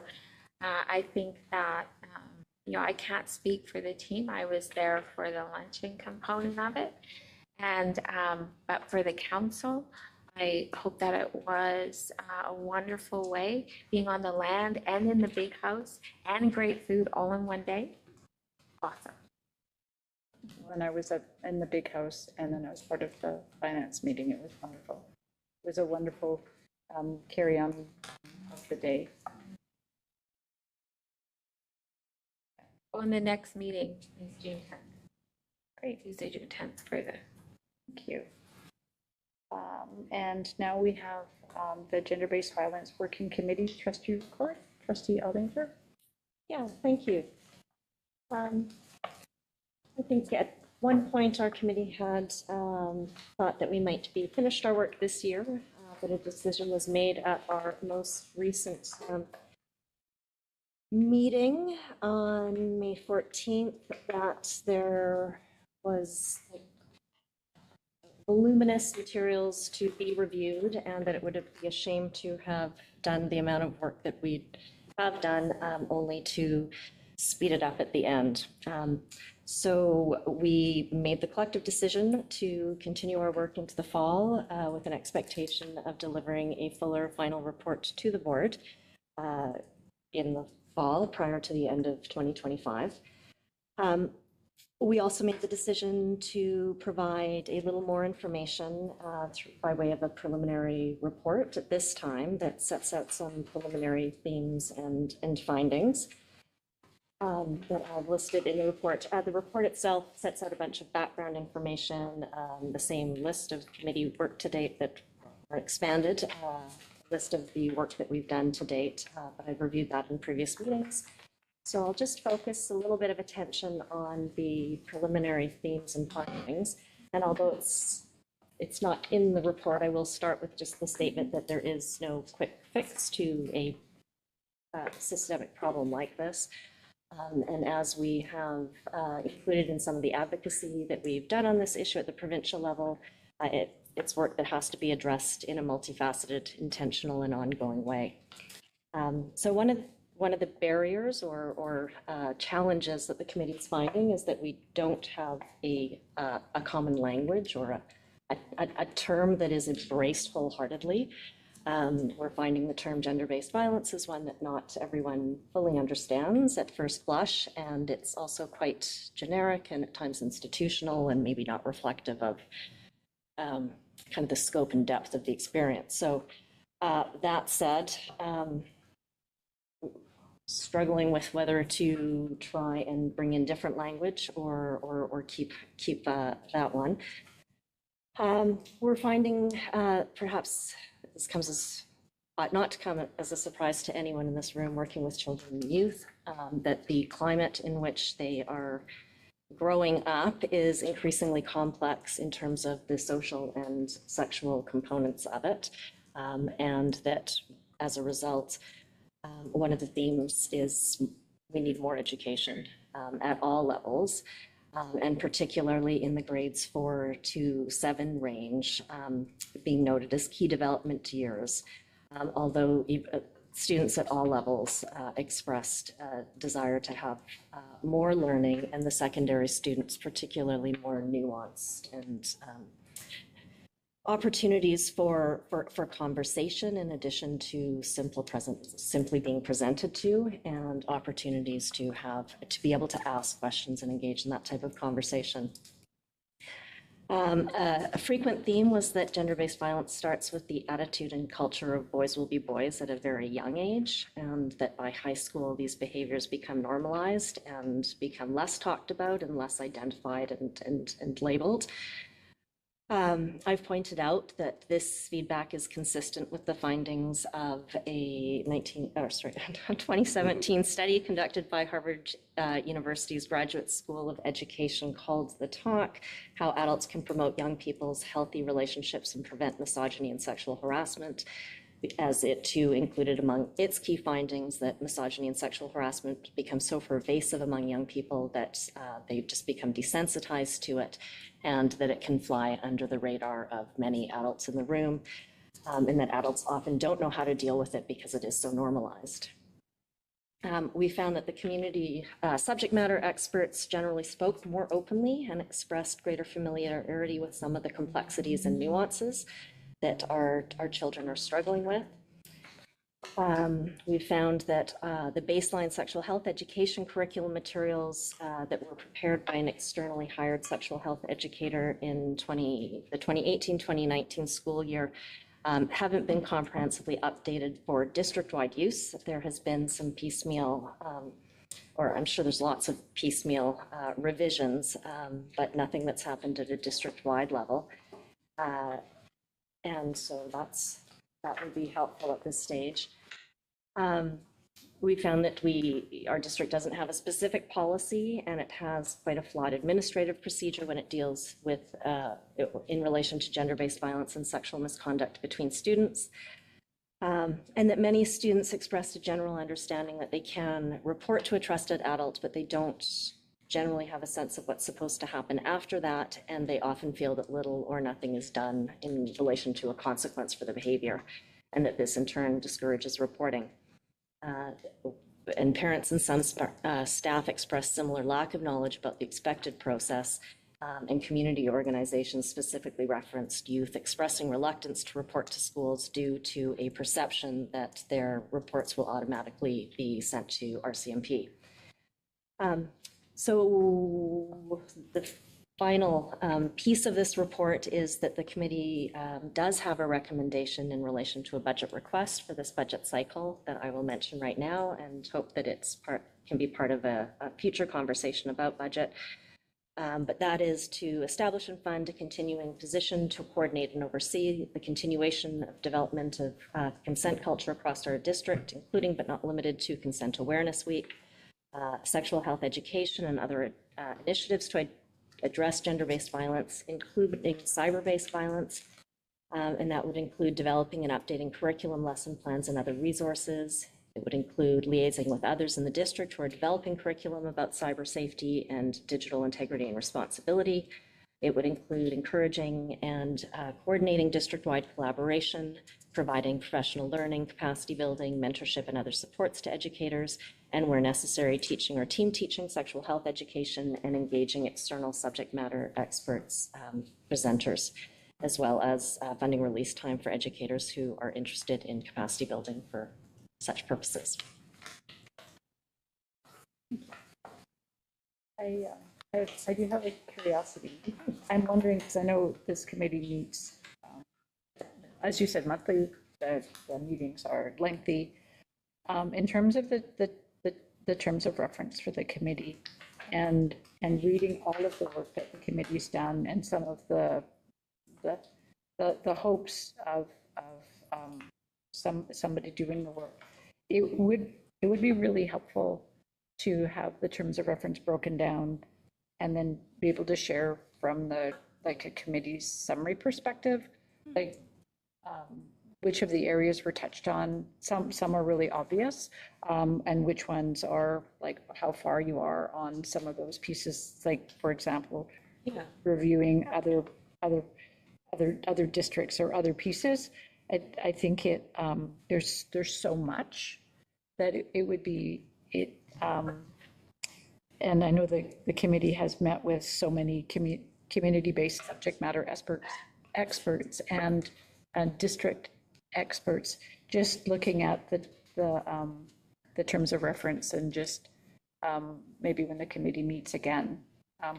I think that, you know, I can't speak for the team. I was there for the luncheon component of it. And, but for the council, I hope that it was a wonderful way, being on the land and in the big house and great food all in one day. Awesome. When I was in the big house and then I was part of the finance meeting, it was wonderful. It was a wonderful carry-on of the day. On the next meeting is June 10th. Great, Tuesday, June 10th for the. Thank you. And now we have the Gender-Based Violence Working Committee, Trustee Report, Trustee Aldinger. Yeah, thank you. I think at one point our committee had thought that we might be finished our work this year, but a decision was made at our most recent meeting on May 14th that there was voluminous materials to be reviewed and that it would be a shame to have done the amount of work that we have done only to speed it up at the end. So we made the collective decision to continue our work into the fall with an expectation of delivering a fuller final report to the board in the fall prior to the end of 2025. We also made the decision to provide a little more information by way of a preliminary report at this time that sets out some preliminary themes and findings that I've listed in the report. The report itself sets out a bunch of background information, the same list of committee work to date that are expanded, list of the work that we've done to date, but I've reviewed that in previous meetings. So I'll just focus a little bit of attention on the preliminary themes and findings. And although it's not in the report, I will start with just the statement that there is no quick fix to a systemic problem like this. And as we have included in some of the advocacy that we've done on this issue at the provincial level, it's work that has to be addressed in a multifaceted, intentional, and ongoing way. So one of the barriers or challenges that the committee is finding is that we don't have a common language or a term that is embraced wholeheartedly. We're finding the term gender-based violence is one that not everyone fully understands at first blush, and it's also quite generic and at times institutional and maybe not reflective of kind of the scope and depth of the experience. So that said, struggling with whether to try and bring in different language or keep that one. We're finding perhaps this comes as ought not to come as a surprise to anyone in this room working with children and youth, that the climate in which they are growing up is increasingly complex in terms of the social and sexual components of it, and that as a result, one of the themes is we need more education at all levels, and particularly in the grades 4 to 7 range, being noted as key development years, although students at all levels expressed a desire to have more learning, and the secondary students particularly more nuanced and opportunities for conversation in addition to simply being presented to, and opportunities to be able to ask questions and engage in that type of conversation. A frequent theme was that gender-based violence starts with the attitude and culture of boys will be boys at a very young age, and that by high school, these behaviors become normalized and become less talked about and less identified and labeled. I've pointed out that this feedback is consistent with the findings of a 2017 study conducted by Harvard University's Graduate School of Education called The Talk: How Adults Can Promote Young People's Healthy Relationships and Prevent Misogyny and Sexual Harassment, as it too included among its key findings that misogyny and sexual harassment become so pervasive among young people that they just become desensitized to it, and that it can fly under the radar of many adults in the room, and that adults often don't know how to deal with it because it is so normalized. We found that the community subject matter experts generally spoke more openly and expressed greater familiarity with some of the complexities and nuances that our children are struggling with. We found that the baseline sexual health education curriculum materials that were prepared by an externally hired sexual health educator in the 2018-2019 school year haven't been comprehensively updated for district-wide use. There has been some piecemeal, or I'm sure there's lots of piecemeal revisions, but nothing that's happened at a district-wide level. And so that would be helpful at this stage. We found that our district doesn't have a specific policy, and it has quite a flawed administrative procedure when it deals with, in relation to gender-based violence and sexual misconduct between students. And that many students expressed a general understanding that they can report to a trusted adult, but they don't generally have a sense of what's supposed to happen after that, and they often feel that little or nothing is done in relation to a consequence for the behavior, and that this in turn discourages reporting. And parents and some staff expressed similar lack of knowledge about the expected process, and community organizations specifically referenced youth expressing reluctance to report to schools due to a perception that their reports will automatically be sent to RCMP. So the final piece of this report is that the committee does have a recommendation in relation to a budget request for this budget cycle that I will mention right now, and hope that can be part of a future conversation about budget. But that is to establish and fund a continuing position to coordinate and oversee the continuation of development of consent culture across our district, including but not limited to Consent Awareness Week, sexual health education, and other initiatives to address gender-based violence, including cyber-based violence, and that would include developing and updating curriculum, lesson plans, and other resources. It would include liaising with others in the district who are developing curriculum about cyber safety and digital integrity and responsibility. It would include encouraging and coordinating district-wide collaboration, providing professional learning, capacity building, mentorship, and other supports to educators, and where necessary, teaching or team teaching sexual health education, and engaging external subject matter experts, presenters, as well as funding release time for educators who are interested in capacity building for such purposes. I do have a curiosity. I'm wondering, because I know this committee meets, as you said, monthly. The meetings are lengthy. In terms of the terms of reference for the committee, and reading all of the work that the committee's done, and some of the hopes of somebody doing the work, it would be really helpful to have the terms of reference broken down, and then be able to share from a committee's summary perspective, which of the areas were touched on. Some are really obvious, and which ones are how far you are on some of those pieces. For example, reviewing other districts or other pieces. I think there's so much that it would be and I know the committee has met with so many community-based subject matter experts and district experts, just looking at the terms of reference, and just maybe when the committee meets again,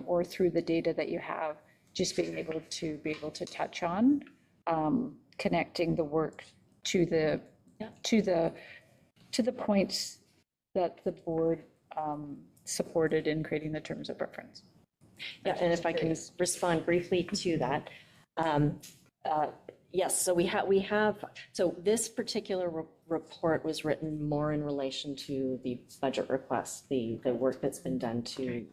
or through the data that you have, just being able to touch on, connecting the work to the points that the board supported in creating the terms of reference. Yeah, and if I can respond briefly to that. Yes, so we have, so this particular report was written more in relation to the budget request, the work that's been done to,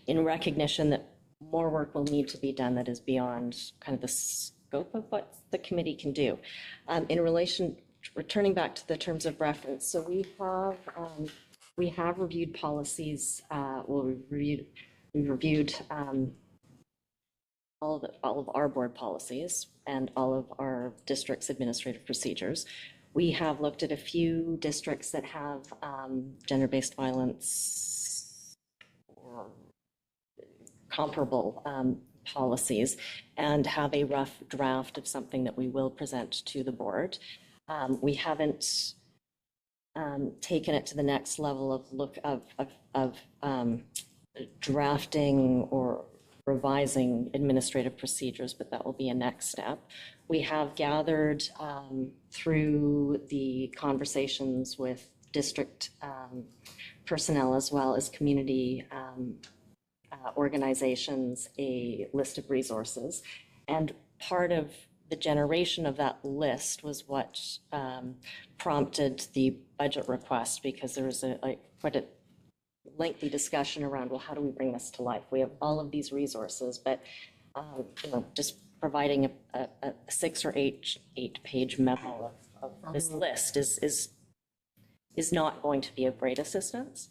in recognition that more work will need to be done that is beyond kind of the scope of what the committee can do. In relation, returning back to the terms of reference, so we have reviewed policies, we've reviewed all of our board policies and all of our district's administrative procedures. We have looked at a few districts that have gender-based violence or comparable policies and have a rough draft of something that we will present to the board. We haven't taken it to the next level of drafting or revising administrative procedures, but that will be a next step. We have gathered through the conversations with district personnel as well as community organizations a list of resources. And part of the generation of that list was what prompted the budget request, because there was quite a lengthy discussion around, well, how do we bring this to life? We have all of these resources, but just providing a 6 or 8-page memo of this list is not going to be of great assistance.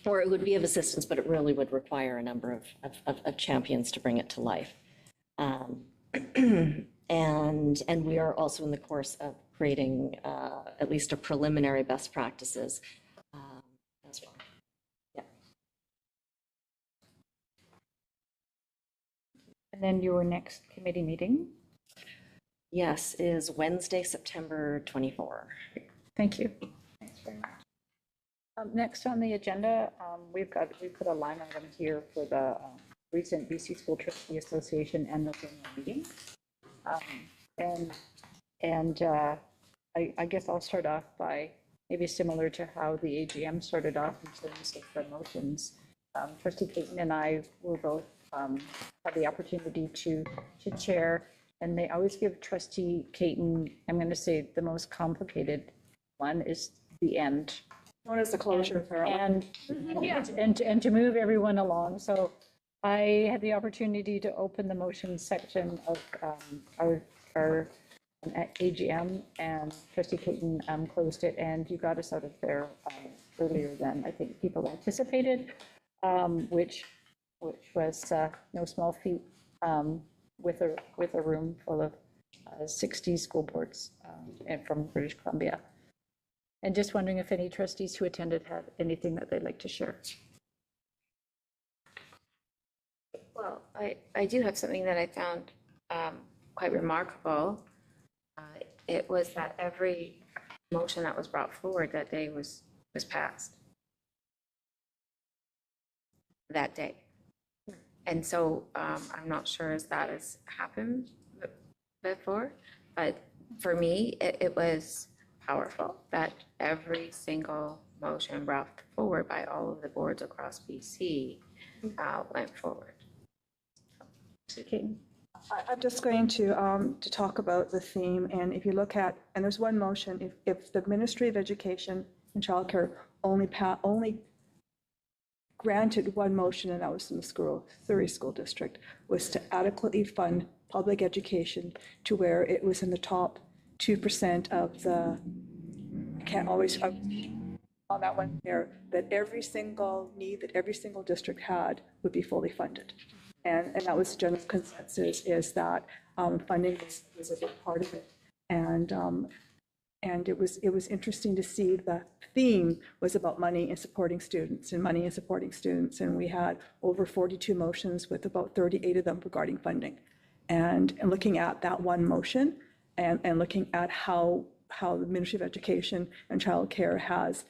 Or it would be of assistance, but it really would require a number of champions to bring it to life. And we are also in the course of creating at least a preliminary best practices as well. Yeah. And then your next committee meeting? Yes, is Wednesday, September 24. Thank you. Thanks very much. Next on the agenda, we put a line item here for the recent BC School Trustee Association annual general meeting. I guess I'll start off by maybe similar to how the AGM started off in terms of the motions. Trustee Caton and I will both have the opportunity to chair, and they always give Trustee Caton, I'm going to say the most complicated one is the end. Known as the closure. And to move everyone along. So I had the opportunity to open the motion section of our AGM, and Trustee Caton closed it, and you got us out of there earlier than I think people anticipated, which was no small feat with a room full of 60 school boards and from British Columbia. And just wondering if any trustees who attended have anything that they'd like to share. Well, I do have something that I found quite remarkable. It was that every motion that was brought forward that day was passed that day. And so I'm not sure if that has happened before, but for me, it was powerful that every single motion brought forward by all of the boards across BC went forward. Okay. I'm just going to talk about the theme, and if you look at, and there's one motion, if the Ministry of Education and Childcare only granted one motion, and that was in the Surrey School District, was to adequately fund public education to where it was in the top 2% of the, I can't always, on that one there, that every single need that every single district had would be fully funded. And that was the general consensus, is that funding was a big part of it. And it was interesting to see the theme was about money and supporting students and money and supporting students. And we had over 42 motions with about 38 of them regarding funding. And looking at that one motion and looking at how the Ministry of Education and Childcare has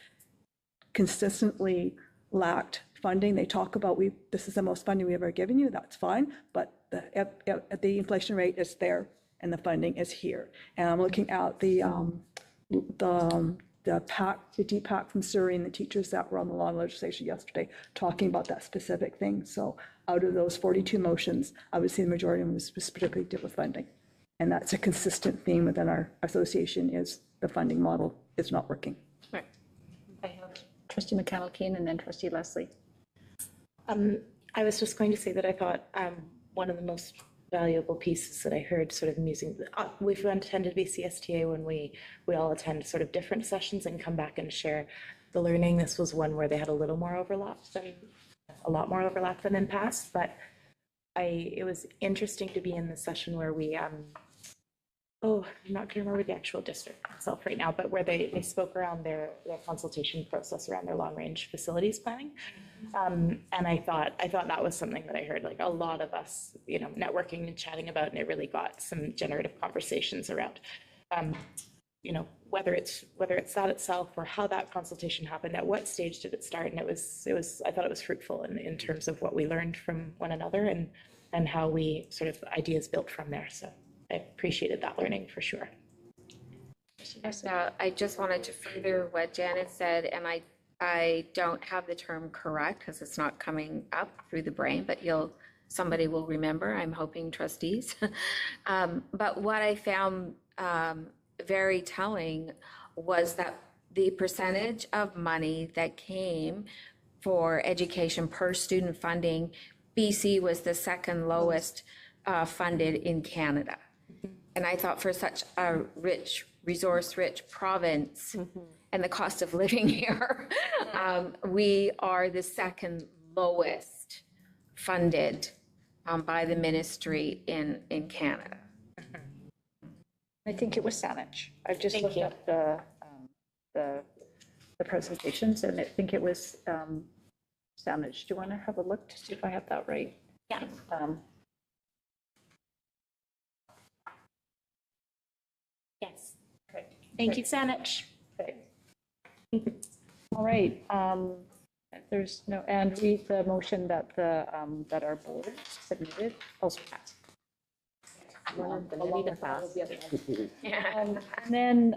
consistently lacked funding, they talk about, this is the most funding we've ever given you, that's fine, but the inflation rate is there and the funding is here. And I'm looking at the DPAC from Surrey and the teachers that were on the law and legislation yesterday talking about that specific thing. So out of those 42 motions, I would say the majority of them was particularly deal with funding. And that's a consistent theme within our association is the funding model is not working. Right. I have trustee McConnell-Kane and then trustee Leslie. I was just going to say that I thought one of the most valuable pieces that I heard sort of musing, we've attended BCSTA when we all attend sort of different sessions and come back and share the learning. This was one where they had a lot more overlap than in past, but it was interesting to be in the session where we, I'm not going to remember the actual district itself right now, but where they spoke around their consultation process around their long-range facilities planning. And I thought that was something that I heard like a lot of us, networking and chatting about, and it really got some generative conversations around, whether it's that itself or how that consultation happened, at what stage did it start, and I thought it was fruitful in terms of what we learned from one another and how we sort of ideas built from there. So I appreciated that learning for sure. I just wanted to further what Janet said, and I don't have the term correct because it's not coming up through the brain, but somebody will remember, I'm hoping trustees. But what I found very telling was that the percentage of money that came for education per student funding, BC was the second lowest funded in Canada. And I thought for such a resource-rich province and the cost of living here, we are the second lowest funded by the ministry in Canada. I think it was Saanich. I've just looked up the presentations, and I think it was Saanich. Do you want to have a look to see if I have that right? Yeah. Yes. Okay. Thank you, Saanich. Okay. All right. There's no, and read the motion that that our board submitted also passed. And then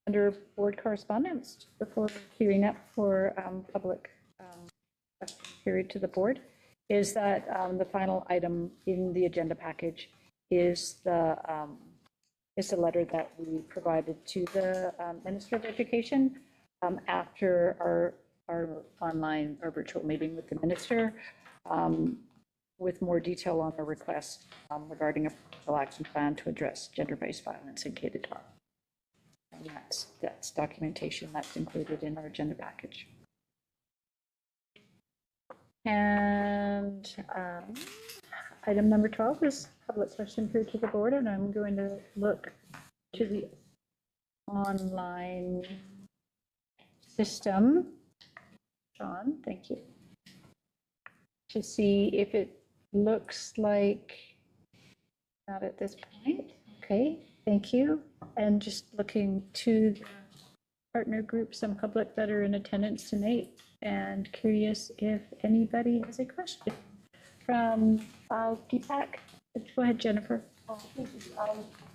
under board correspondence, before queuing up for public question period to the board, is that the final item in the agenda package is the letter that we provided to the Minister of Education after our online or virtual meeting with the minister, with more detail on the request regarding a potential action plan to address gender-based violence in K-12. And that's documentation that's included in our agenda package. And item number 12 is public question here to the board, and I'm going to look to the online system. Sean, thank you. To see if it looks like, not at this point. Okay, thank you. And just looking to the partner groups and public that are in attendance tonight, and curious if anybody has a question from DPAC. Go ahead, Jennifer.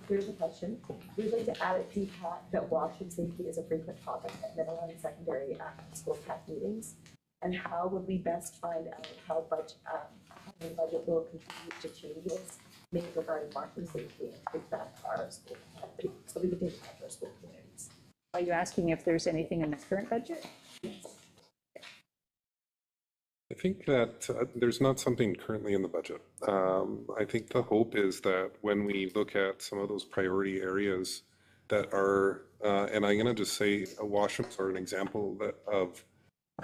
Here's a question. We'd like to add at DPAC that washroom safety is a frequent topic at middle and secondary school CAC meetings. And how would we best find out how the budget will contribute to changes made regarding washroom safety and take that to our school, so we can take that to our school communities? Are you asking if there's anything in the current budget? I think that there's not something currently in the budget. I think the hope is that when we look at some of those priority areas that are, and I'm going to just say washrooms are an example of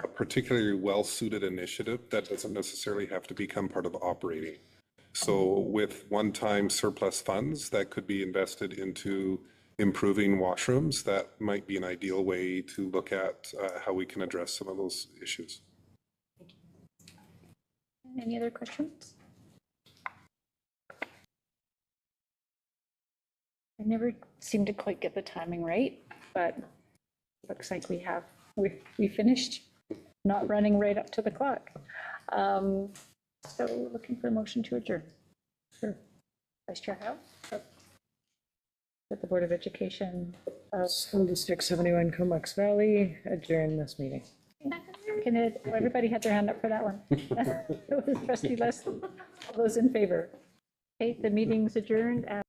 a particularly well-suited initiative that doesn't necessarily have to become part of operating. So with one-time surplus funds that could be invested into improving washrooms, that might be an ideal way to look at how we can address some of those issues. Any other questions? I never seem to quite get the timing right, but looks like we finished. not running right up to the clock. So looking for a motion to adjourn. Sure. Vice Chair Howe? That the Board of Education of School District 71 Comox Valley adjourn this meeting. Can it, oh, everybody had their hand up for that one. It was Trustee Leslie. All those in favor? Okay, the meeting's adjourned at